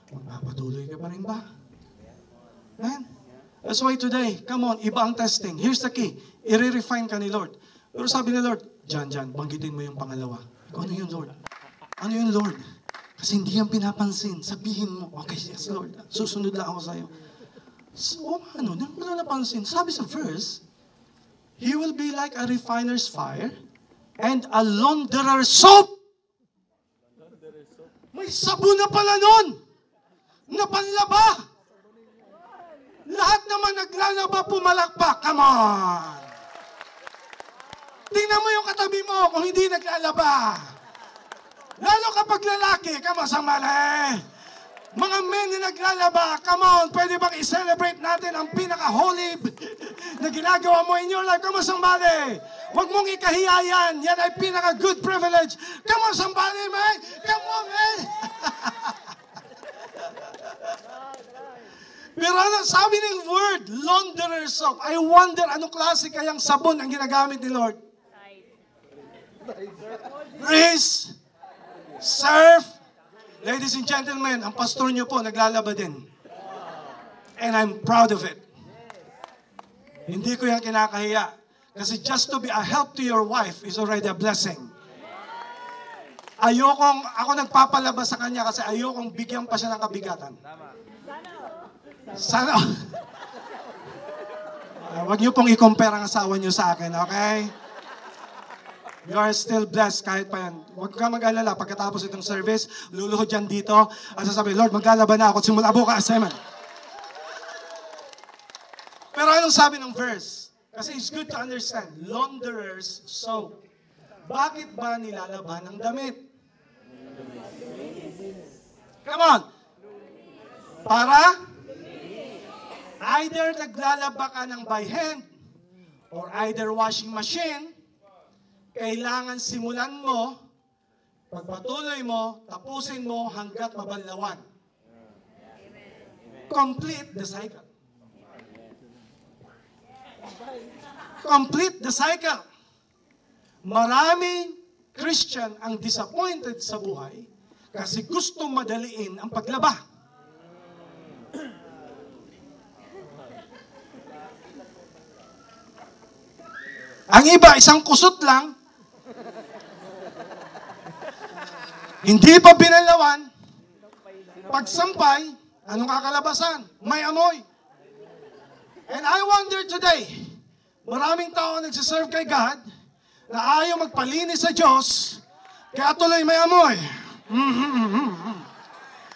Magpapatuloy ka pa rin ba? Man? That's why today, come on, iba ang testing. Here's the key. I-refine ka ni Lord. Pero sabi ni Lord, Jan, banggitin mo yung pangalawa. Ano yun, Lord? Ano yun, Lord? Kasi hindi yan pinapansin. Sabihin mo, okay, yes, Lord. Susunod lang ako sa'yo. So, wala napansin. Sabi sa verse, He will be like a refiner's fire and a launderer's soap. May sabon na pala nun. Na panlaba. Lahat naman naglalaba, pumalakpak. Come on. Tingnan mo yung katabi mo kung hindi naglalaba. Lalo kapag lalaki, come on, sambale. Mga men na naglalaba, come on, pwede bang i-celebrate natin ang pinaka-holy na ginagawa mo in your life? Come on, sambale. Huwag mong ikahiya yan. Yan ay pinaka-good privilege. Come on, sambale, man. Come on, man. Pero ano, sabi ng word, launderer's soap. I wonder anong klase kayang sabon ang ginagamit ni Lord? Rinse, surf. Ladies and gentlemen, ang pastor niyo po naglalaba din. And I'm proud of it. Hindi ko yan kinakahiya. Kasi just to be a help to your wife is already a blessing. Ako nagpapalaba sa kanya kasi ayokong bigyan pa siya ng kabigatan. Sana. Huwag niyo pong i-compare ang asawa niyo sa akin, okay? You are still blessed kahit pa yan. Huwag ka mag-alala. Pagkatapos itong service, luluhod yan dito at sasabi, Lord, maglalaba na ako at simula bukas. Amen. Pero anong sabi ng verse? Kasi it's good to understand. Launderer's soap. Bakit ba nilalaban ng damit? Come on. Para? Either naglalaba ka ng by hand or either washing machine, kailangan simulan mo, pagpatuloy mo, tapusin mo hanggat mabanlawan. Complete the cycle. Complete the cycle. Maraming Christian ang disappointed sa buhay kasi gusto madaliin ang paglaba. Ang iba, isang kusot lang, hindi pa binalawan, pagsampay, anong kakalabasan? May amoy. And I wonder today, maraming tao nagsiserve kay God na ayaw magpalinis sa Diyos, kaya tuloy may amoy.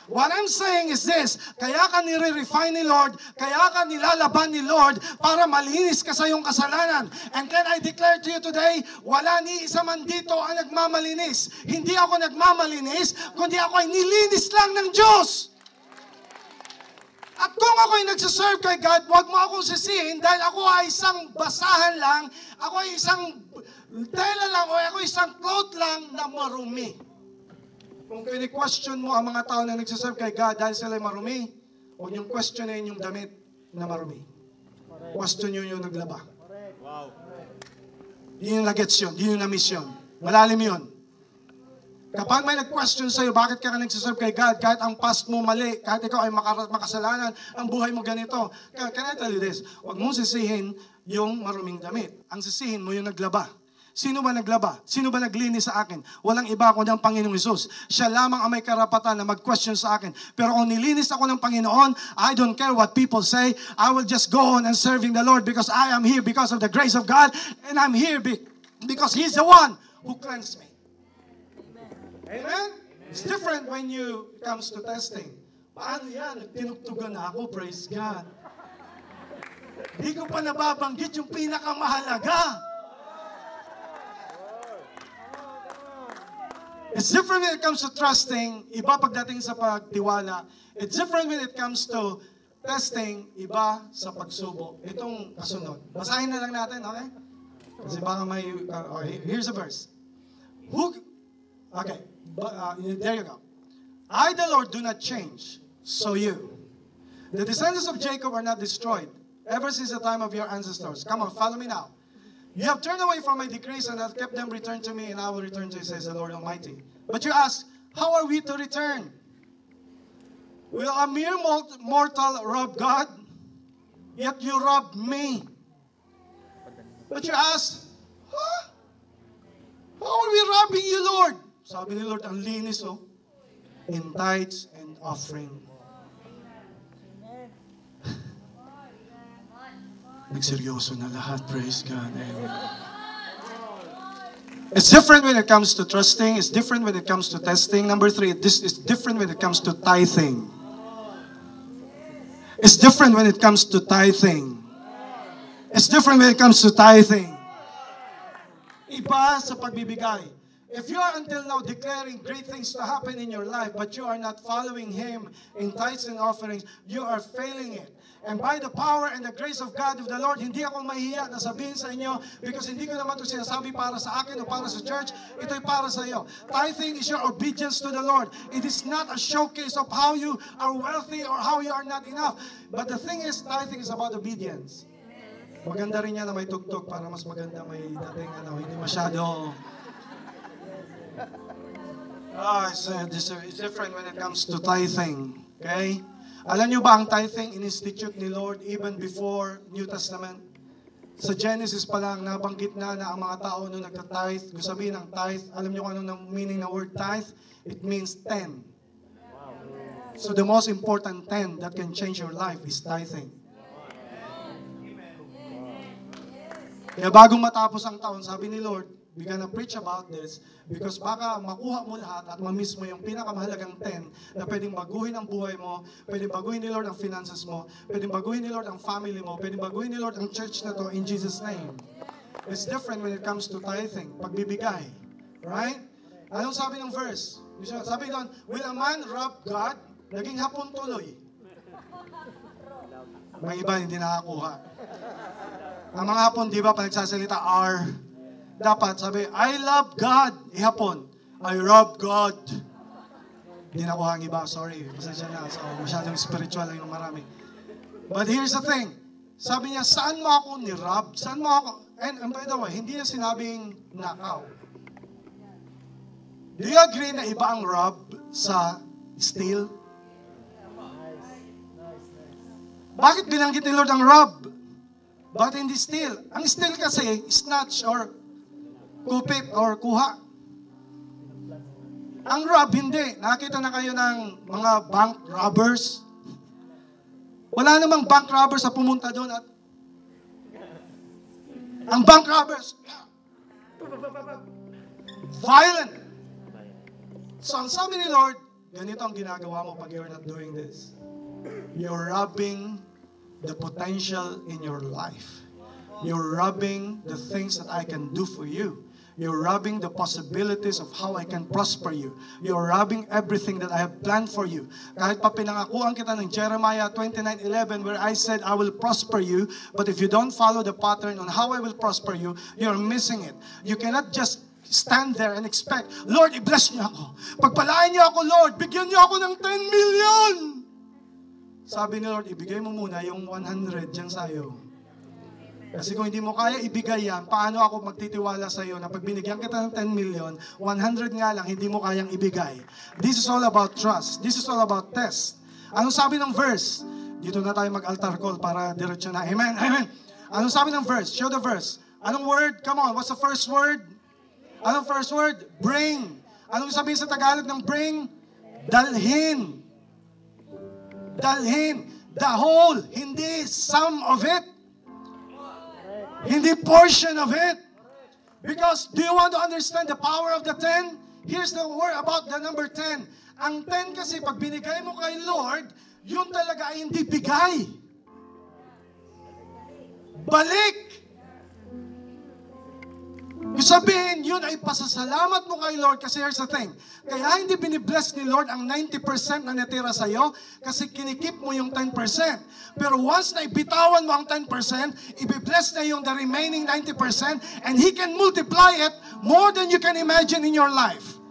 What I'm saying is this, kaya ka nire-refine ni Lord, kaya ka nilalaban ni Lord para malinis ka sa iyong kasalanan. And can I declare to you today, wala ni isa man dito ang nagmamalinis. Hindi ako nagmamalinis, kundi ako ay nilinis lang ng Diyos. At kung ako ay nagsiserve kay God, huwag mo akong sisihin dahil ako ay isang basahan lang, ako ay isang tela lang, o ako isang cloth lang na marumi. Kung question mo ang mga tao na nagsiserve kay God dahil sila ay marumi, huwag niyong questionin yung damit na marumi. Question niyo yung naglaba. Wow. Di yung nagets yun, di yung na-miss yun. Malalim yun. Kapag may nag-question sa'yo, bakit ka nagsiserve kay God, kahit ang past mo mali, kahit ikaw ay makasalanan, ang buhay mo ganito. Can I tell you this? Huwag mong sisihin yung maruming damit. Ang sisihin mo yung naglaba. Sino ba naglaba? Sino ba naglinis sa akin? Walang iba kundi ang Panginoong Hesus. Siya lamang ang may karapatan na mag-question sa akin. Pero kung nilinis ako ng Panginoon, I don't care what people say. I will just go on and serving the Lord because I am here because of the grace of God. And I'm here because He's the one who cleansed me. Amen? It's different when it comes to testing. Paano yan? Tinugtugan na ako, praise God. Di ko pa nababanggit yung pinakamahalaga. It's different when it comes to trusting, iba pagdating sa pagtiwala. It's different when it comes to testing, iba sa pagsubok. Itong kasunod. Basahin na lang natin, okay? Kasi baka may, okay, here's a verse. Okay, there you go. I, the Lord, do not change, so you. The descendants of Jacob are not destroyed, ever since the time of your ancestors. Come on, follow me now. You have turned away from my decrees and have kept them returned to me, and I will return to you, says the Lord Almighty. But you ask, how are we to return? Will a mere mortal rob God? Yet you rob me. But you ask, huh? How are we robbing you, Lord? Sabi ni Lord, ang linis, oh. In tithes and offering. Nagseryoso na lahat, praise God. Amen. It's different when it comes to trusting. It's different when it comes to testing. Number 3, this is different when it comes to tithing. It's different when it comes to tithing. It's different when it comes to tithing. Iba sa pagbibigay. If you are until now declaring great things to happen in your life, but you are not following Him in tithes and offerings, you are failing it. And by the power and the grace of God, of the Lord, hindi ako mahihiya na sabihin sa inyo, because hindi ko naman ito sinasabi para sa akin o para sa church, ito'y para sa iyo. Tithing is your obedience to the Lord. It is not a showcase of how you are wealthy or how you are not enough. But the thing is, tithing is about obedience. Maganda rin yan na may tugtog para mas maganda, may dating hindi masyado. It's different when it comes to tithing. Okay? Alam niyo ba ang tithing in-institute ni Lord even before New Testament? Sa Genesis pa lang, nabanggit na ang mga tao nung nagta-tithe. Kung sabihin ng tithe, alam niyo kung anong meaning ng word tithe? It means 10. So the most important 10 that can change your life is tithing. Kaya bagong matapos ang taon, sabi ni Lord, we're gonna preach about this because baka makuha mo lahat at mamiss mo yung pinakamahalagang 10 na pwedeng baguhin ang buhay mo, pwedeng baguhin ni Lord ang finances mo, pwedeng baguhin ni Lord ang family mo, pwedeng baguhin ni Lord ang church na to in Jesus' name. It's different when it comes to tithing, pagbibigay. Right? Anong sabi ng verse? Sabi doon, will a man rob God? Naging hapon tuloy. May iba hindi nakakuha. Ang mga hapon, di ba, pag nagsasalita, are, dapat sabi, I love God. Ihapon, I rob God. Hindi nakuha ang iba, sorry. Pasensya na. So, masyadong spiritual lang yung marami. But here's the thing. Sabi niya, saan mo ako ni-rob? Saan mo ako? And by the way, hindi niya sinabing nakaw. Do you agree na iba ang rob sa steal? Bakit binanggit ni Lord ang rob? But hindi steal. Ang steal kasi, snatch or kupit or kuha. Ang rob, hindi. Nakita na kayo ng mga bank robbers? Wala namang bank robbers sa pumunta doon at ang bank robbers, violent. So ang sabi ni Lord, ganito ang ginagawa mo pag you're not doing this. You're robbing the potential in your life. You're robbing the things that I can do for you. You're robbing the possibilities of how I can prosper you. You're robbing everything that I have planned for you. Kahit pa pinangakuan kita ng Jeremiah 29:11 where I said, I will prosper you, but if you don't follow the pattern on how I will prosper you, you're missing it. You cannot just stand there and expect, Lord, i-bless niyo ako. Pagpalain niyo ako, Lord. Bigyan niyo ako ng 10 million. Sabi ni Lord, ibigay mo muna yung 100 dyan sa'yo. Kasi kung hindi mo kaya ibigay yan, paano ako magtitiwala sa iyo na pag binigyan kita ng 10 million, 100 nga lang, hindi mo kayang ibigay. This is all about trust. This is all about test. Anong sabi ng verse? Dito na tayo mag-altar call para diretso na. Amen? Amen. Anong sabi ng verse? Show the verse. Anong word? Come on, what's the first word? Anong first word? Bring. Anong sabihin sa Tagalog ng bring? Dalhin. Dalhin. The whole, hindi some of it. Hindi portion of it. Because do you want to understand the power of the 10? Here's the word about the number 10. Ang 10 kasi pag binigay mo kay Lord, yun talaga ay hindi bigay. Balik. sabihin, yun ay pasasalamat mo kay Lord kasi here's the thing. Kaya hindi binibless ni Lord ang 90% na natira sa'yo kasi kinikip mo yung 10%. Pero once na ibitawan mo ang 10%, ibibless na yung the remaining 90% and He can multiply it more than you can imagine in your life.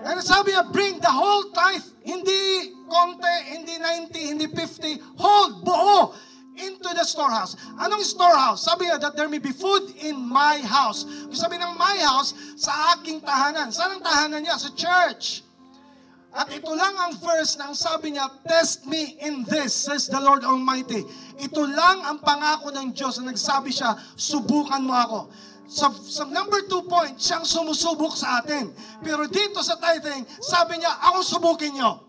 And sabi niya, bring the whole tithe. Hindi konti, hindi 90, hindi 50. Whole, buo, into the storehouse. Anong storehouse? Sabi niya that there may be food in my house. Sabi ng my house, sa aking tahanan. Saan ang tahanan niya? Sa church. At ito lang ang verse na ang sabi niya, test me in this, says the Lord Almighty. Ito lang ang pangako ng Diyos na nagsabi siya, subukan mo ako. Sa number 2 point, siyang sumusubok sa atin. Pero dito sa tithing, sabi niya, ako subukin niyo.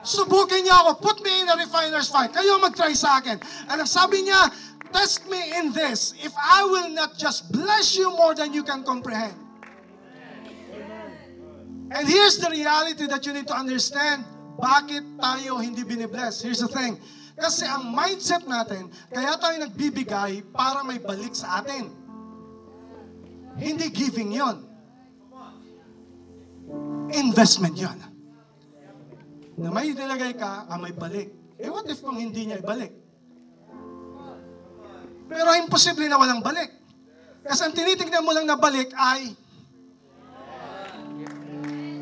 Subukin niyo ako. Put me in a refiner's fire. Kayo mag-try sa akin. And ang sabi niya, test me in this. If I will not just bless you more than you can comprehend. And here's the reality that you need to understand. Bakit tayo hindi binibless? Here's the thing. Kasi ang mindset natin, kaya tayo nagbibigay para may balik sa atin. Hindi giving yon. Investment yon. Na may nilagay ka, may balik. Eh what if kung hindi niya ibalik? Pero imposible na walang balik. Kasi ang tinitignan mo lang na balik ay,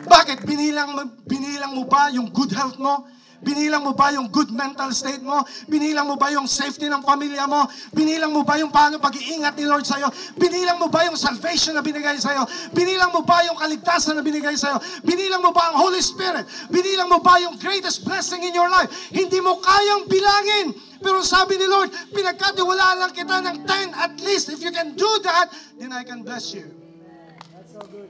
bakit? Binilang mo ba yung good health mo? Binilang mo ba yung good mental state mo? Binilang mo ba yung safety ng pamilya mo? Binilang mo ba yung paano pag-iingat ni Lord sa'yo? Binilang mo ba yung salvation na binigay sa'yo? Binilang mo ba yung kaligtasan na binigay sa'yo? Binilang mo ba ang Holy Spirit? Binilang mo ba yung greatest blessing in your life? Hindi mo kayang bilangin. Pero sabi ni Lord, pinagkatiwalaan lang kita ng 10 at least. If you can do that, then I can bless you. That's so good.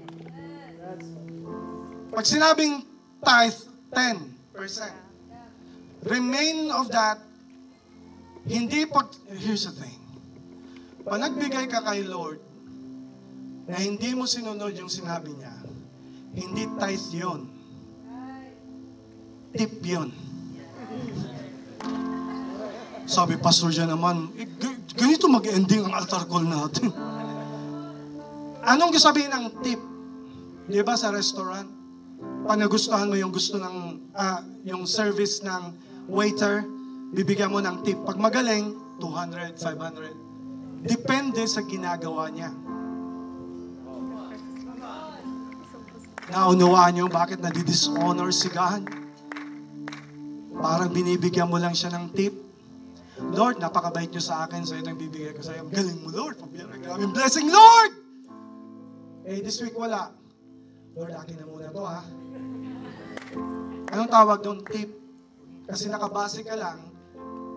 Pag sinabing tithe, 10%. Remain of that, hindi here's the thing. Pag nagbigay ka kay Lord, na hindi mo sinunod yung sinabi niya, hindi tithe yun. Tip yun. Sabi, Pastor Jan naman, ganito mag-ending ang altar call natin. Anong sabihin ng tip? Di ba sa restaurant? Pag nagustuhan mo yung gusto ng, yung service ng waiter, bibigyan mo ng tip. Pag magaling, 200, 500. Depende sa ginagawa niya. Naunawaan niyo bakit nadi-dishonor si God? Parang binibigyan mo lang siya ng tip. Lord, napakabait niyo sa akin, so ito yung bibigay ko sa iyo. Galing mo, Lord. Maraming blessing, Lord! Eh, this week wala. Lord, akin na muna to, ha? Anong tawag doon? Tip. Kasi nakabase ka lang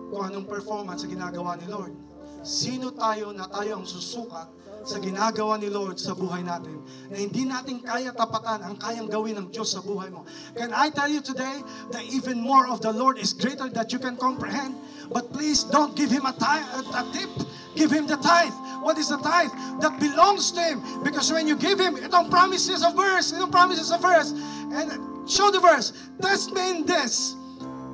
kung anong performance sa ginagawa ni Lord. Sino tayo na tayo ang susukat sa ginagawa ni Lord sa buhay natin na hindi natin kaya tapatan ang kayang gawin ng Diyos sa buhay mo. Can I tell you today that even more of the Lord is greater that you can comprehend? But please don't give Him a tip. Give Him the tithe. What is the tithe? That belongs to Him. Because when you give Him, itong promises of verse. And show the verse. Test me in this.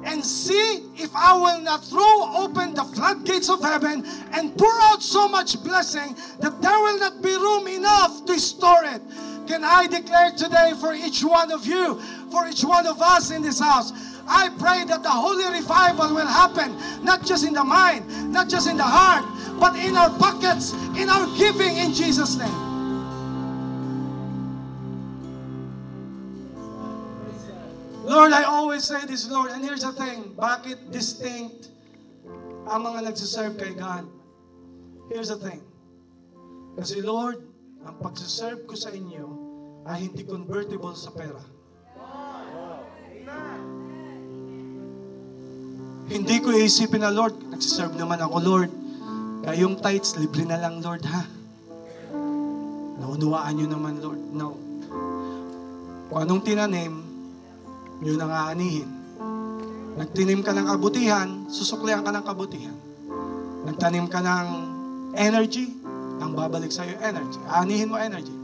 And see if I will not throw open the floodgates of heaven and pour out so much blessing that there will not be room enough to store it. Can I declare today for each one of you, for each one of us in this house, I pray that the holy revival will happen, not just in the mind, not just in the heart, but in our pockets, in our giving in Jesus' name. Lord, I always say this, Lord, and here's the thing, bakit distinct ang mga nagsiserve kay God? Here's the thing. Kasi Lord, ang pagsiserve ko sa inyo ay hindi convertible sa pera. Hindi ko iisipin na, Lord, nagsiserve naman ako, Lord. Kaya yung tithes, libre na lang, Lord, ha? Naunawaan nyo naman, Lord. No. Kung anong tinanim, yun ang aanihin. Nagtinim ka ng kabutihan, susuklihan ka ng kabutihan. Nagtanim ka ng energy, ang babalik sa'yo energy. Aanihin mo energy.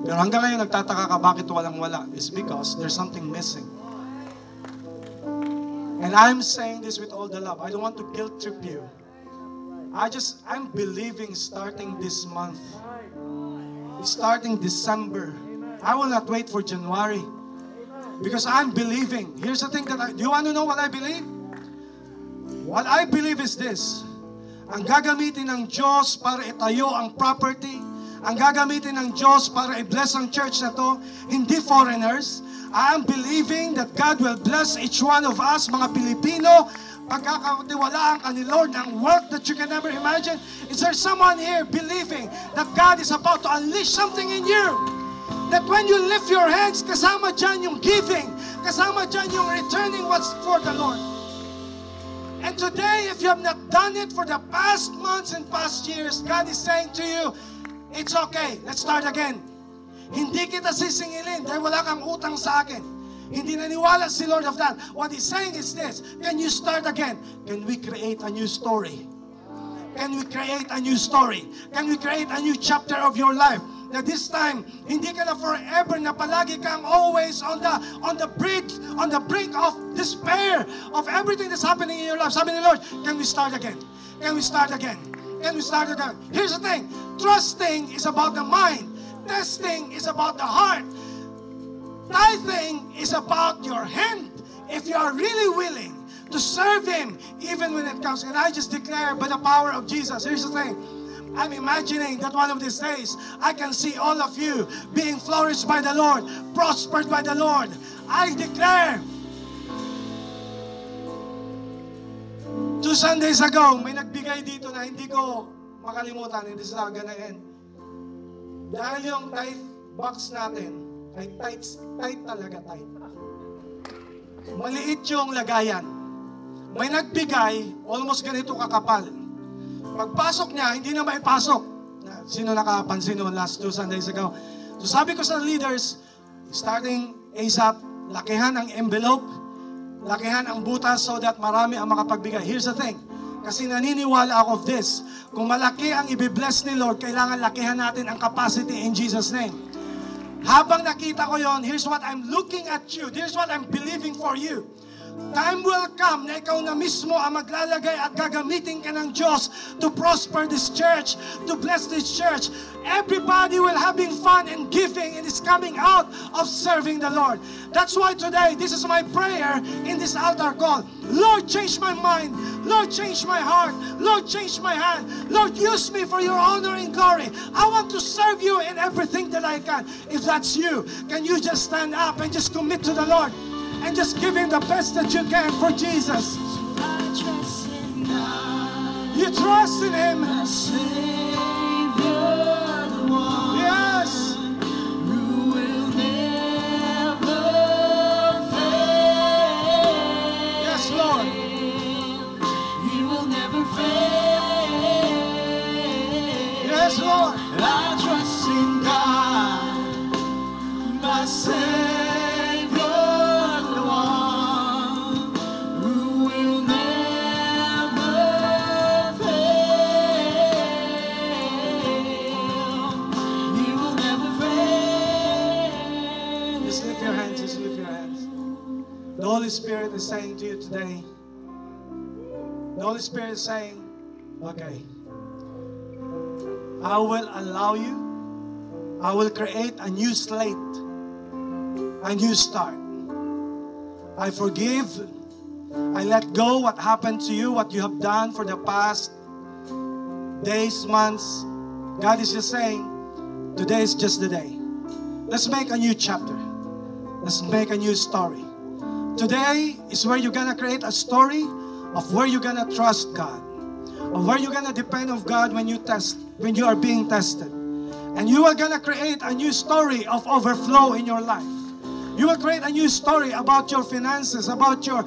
Pero hanggang ngayon, nagtataka ka bakit walang-wala. It's because there's something missing. And I'm saying this with all the love. I don't want to guilt trip you. I'm believing starting this month, starting December. I will not wait for January because I'm believing. Here's the thing do you want to know what I believe? What I believe is this. Ang gagamitin ng Diyos para itayo ang property, ang gagamitin ng Diyos para i-bless ang church na to, hindi foreigners. I am believing that God will bless each one of us, mga Pilipino, pagkakatiwalaan ka ni Lord ng work that you can never imagine. Is there someone here believing that God is about to unleash something in you? That when you lift your hands, kasama dyan yung giving, kasama dyan yung returning what's for the Lord. And today, if you have not done it for the past months and past years, God is saying to you, it's okay, let's start again. Hindi kita sisingilin dahil wala kang utang sa akin. Hindi naniwala si Lord of that. What He's saying is this, can you start again? Can we create a new story? Can we create a new story? Can we create a new chapter of your life? That this time, hindi ka na forever na palagi kang always on the brink of despair of everything that's happening in your life. Sabi ni Lord, can we start again? Can we start again? Can we start again? Here's the thing, trusting is about the mind. Testing is about the heart. Tithing is about your hand. If you are really willing to serve Him, even when it comes. And I just declare by the power of Jesus, here's the thing, I'm imagining that one of these days, I can see all of you being flourished by the Lord, prospered by the Lord. I declare. 2 Sundays ago, may nagbigay dito na hindi ko makalimutan. It is not gonna end. Dahil yung tithe box natin ay tight talaga, tight. Maliit yung lagayan. May nagbigay, almost ganito kakapal. Pagpasok niya, hindi na maipasok. Sino nakapansin noon last 2 Sundays ago? So sabi ko sa leaders, starting ASAP, lakihan ang envelope, lakihan ang butas so that marami ang makapagbigay. Here's the thing, kasi naniniwala ako of this, kung malaki ang ibibless ni Lord, kailangan lakihan natin ang capacity in Jesus' name. Habang nakita ko yon, here's what I'm looking at you, here's what I'm believing for you. Time will come na ikaw na mismo ang maglalagay at gagamitin ka ng Diyos to prosper this church, to bless this church. Everybody will having fun and giving, and it's coming out of serving the Lord. That's why today, this is my prayer in this altar call. Lord, change my mind. Lord, change my heart. Lord, change my hand. Lord, use me for your honor and glory. I want to serve you in everything that I can. If that's you, can you just stand up and just commit to the Lord? And just give Him the best that you can for Jesus. I trust in God. You trust in Him. My Savior, the one. Yes. Who will never fail. Yes, Lord. He will never fail. Yes, Lord. I trust in God. My Savior. The Holy Spirit is saying to you today, the Holy Spirit is saying, okay, I will allow you, I will create a new slate, a new start. I forgive, I let go what happened to you, what you have done for the past days, months. God is just saying, today is just the day. Let's make a new chapter. Let's make a new story. Today is where you're gonna create a story of where you're gonna trust God, of where you're gonna depend on God when you are being tested. And you are gonna create a new story of overflow in your life. You will create a new story about your finances, about your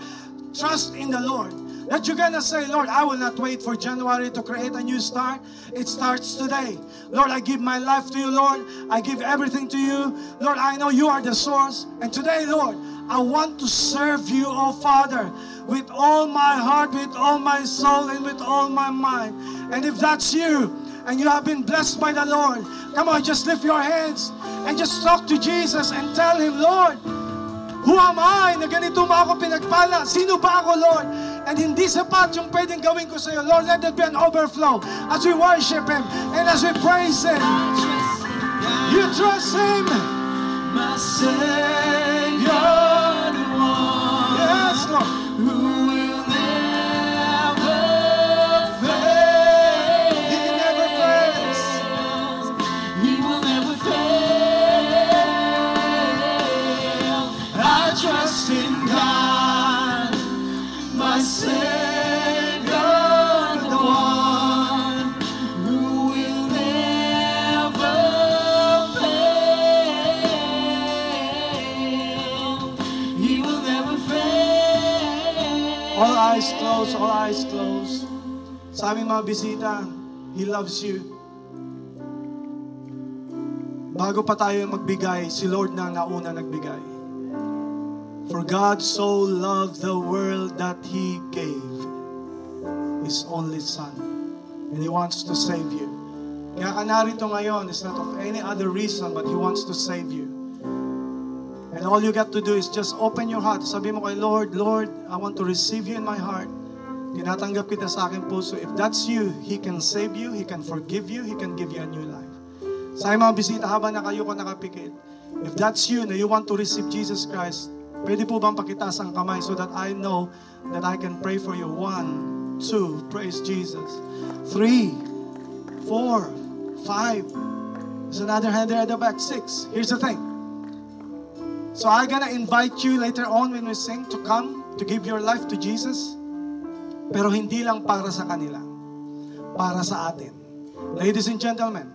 trust in the Lord. That you're gonna say, Lord, I will not wait for January to create a new start. It starts today. Lord, I give my life to you, Lord. I give everything to you. Lord, I know you are the source. And today, Lord, I want to serve you, oh Father, with all my heart, with all my soul, and with all my mind. And if that's you, and you have been blessed by the Lord, come on, just lift your hands and just talk to Jesus and tell Him, Lord, who am I na ganito mo ako pinagpala? Sino ba ako, Lord? And hindi sapat yung pwedeng gawin ko sa'yo. Lord, let there be an overflow as we worship Him and as we praise Him. You trust Him. My Savior, the one Yes, Lord. who will never fail. He never fails. He will never fail. I trust in God, my Savior, the one who will never fail. He will never fail. All eyes closed, all eyes closed. Sa aming mga bisita, He loves you. Bago pa tayo magbigay, si Lord na ang nauna nagbigay. For God so loved the world that He gave His only Son. And He wants to save you. Kaya ka narito ngayon is not of any other reason but He wants to save you. And all you got to do is just open your heart. Sabi mo kay Lord, Lord, I want to receive you in my heart. Tinatanggap kita sa aking puso. If that's you, He can save you, He can forgive you, He can give you a new life. Sa aking mga bisita, habang nakayo ko nakapikit, if that's you na you want to receive Jesus Christ, pwede po bang pakitaas ang kamay so that I know that I can pray for you? 1, 2, praise Jesus. 3, 4, 5. There's another hand there at the back. 6. Here's the thing. So I'm gonna invite you later on when we sing to come to give your life to Jesus. Pero hindi lang para sa kanila. Para sa atin. Ladies and gentlemen,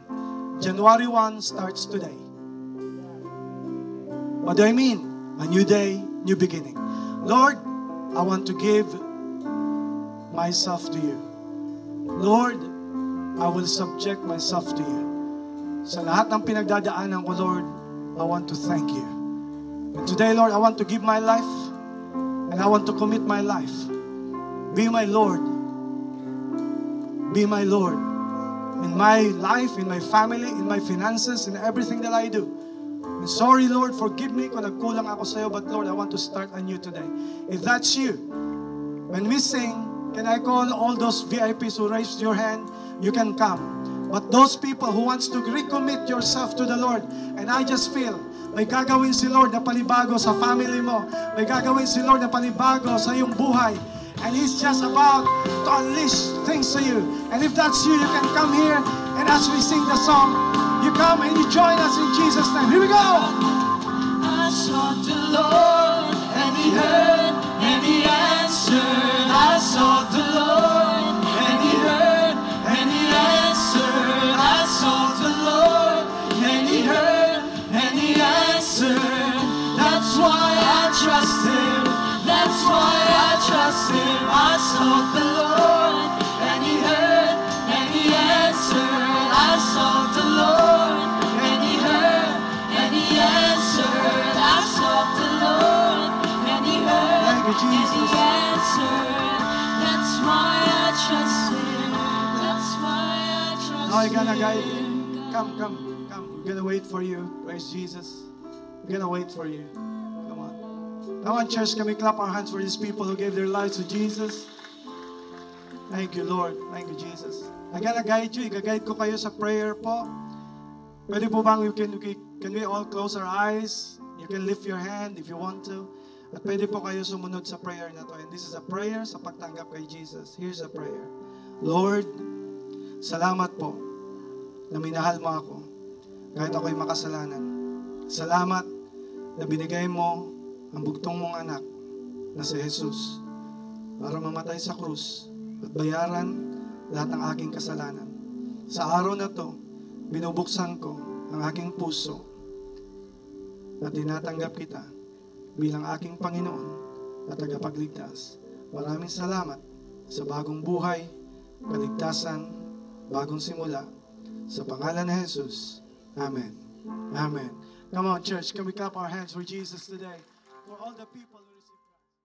January 1 starts today. What do I mean? A new day, new beginning. Lord, I want to give myself to you. Lord, I will subject myself to you. Sa lahat ng pinagdadaanan ko, Lord, I want to thank you. And today, Lord, I want to give my life and I want to commit my life. Be my Lord. Be my Lord. In my life, in my family, in my finances, in everything that I do. And sorry, Lord, forgive me kung nagkulang ako sa'yo, but Lord, I want to start anew today. If that's you, when we sing, can I call all those VIPs who raised your hand? You can come. But those people who wants to recommit yourself to the Lord, and I just feel, may gagawin si Lord na panibago sa family mo. May gagawin si Lord na panibago sa iyong buhay. And He's just about to unleash things to you. And if that's you, you can come here, and as we sing the song, you come and you join us in Jesus' name. Here we go! I sought the Lord, and He heard, and He answered. I sought the Lord, and He heard, and He answered. I sought the Lord, and He heard, and He answered. That's why I trust Him. That's why I trust Him. I sought the Lord, and He heard, and He answered. I sought the Lord, and He heard, and He answered. I sought the Lord, and He heard, Thank you, and He Jesus. answered. That's why I trust Him. That's why I trust Now you're gonna guide. Him. Come. We're gonna wait for you. Praise Jesus. We're gonna wait for you. Come on. Come on, church. Can we clap our hands for these people who gave their lives to Jesus? Thank you, Lord. Thank you, Jesus. I'm gonna guide you. I-guide ko kayo sa prayer po. Pwede po bang can we all close our eyes? You can lift your hand if you want to. At pwede po kayo sumunod sa prayer na to. And this is a prayer sa pagtanggap kay Jesus. Here's a prayer. Lord, salamat po na minahal mo ako kahit ako'y makasalanan. Salamat na binigay mo ang bugtong mong anak na si Jesus para mamatay sa krus at bayaran lahat ng aking kasalanan. Sa araw na to, binubuksan ko ang aking puso at tinatanggap kita bilang aking Panginoon at tagapagligtas. Maraming salamat sa bagong buhay, kaligtasan, bagong simula. Sa pangalan ni Jesus. Amen. Amen. Come on, church. Can we clap our hands for Jesus today? For all the people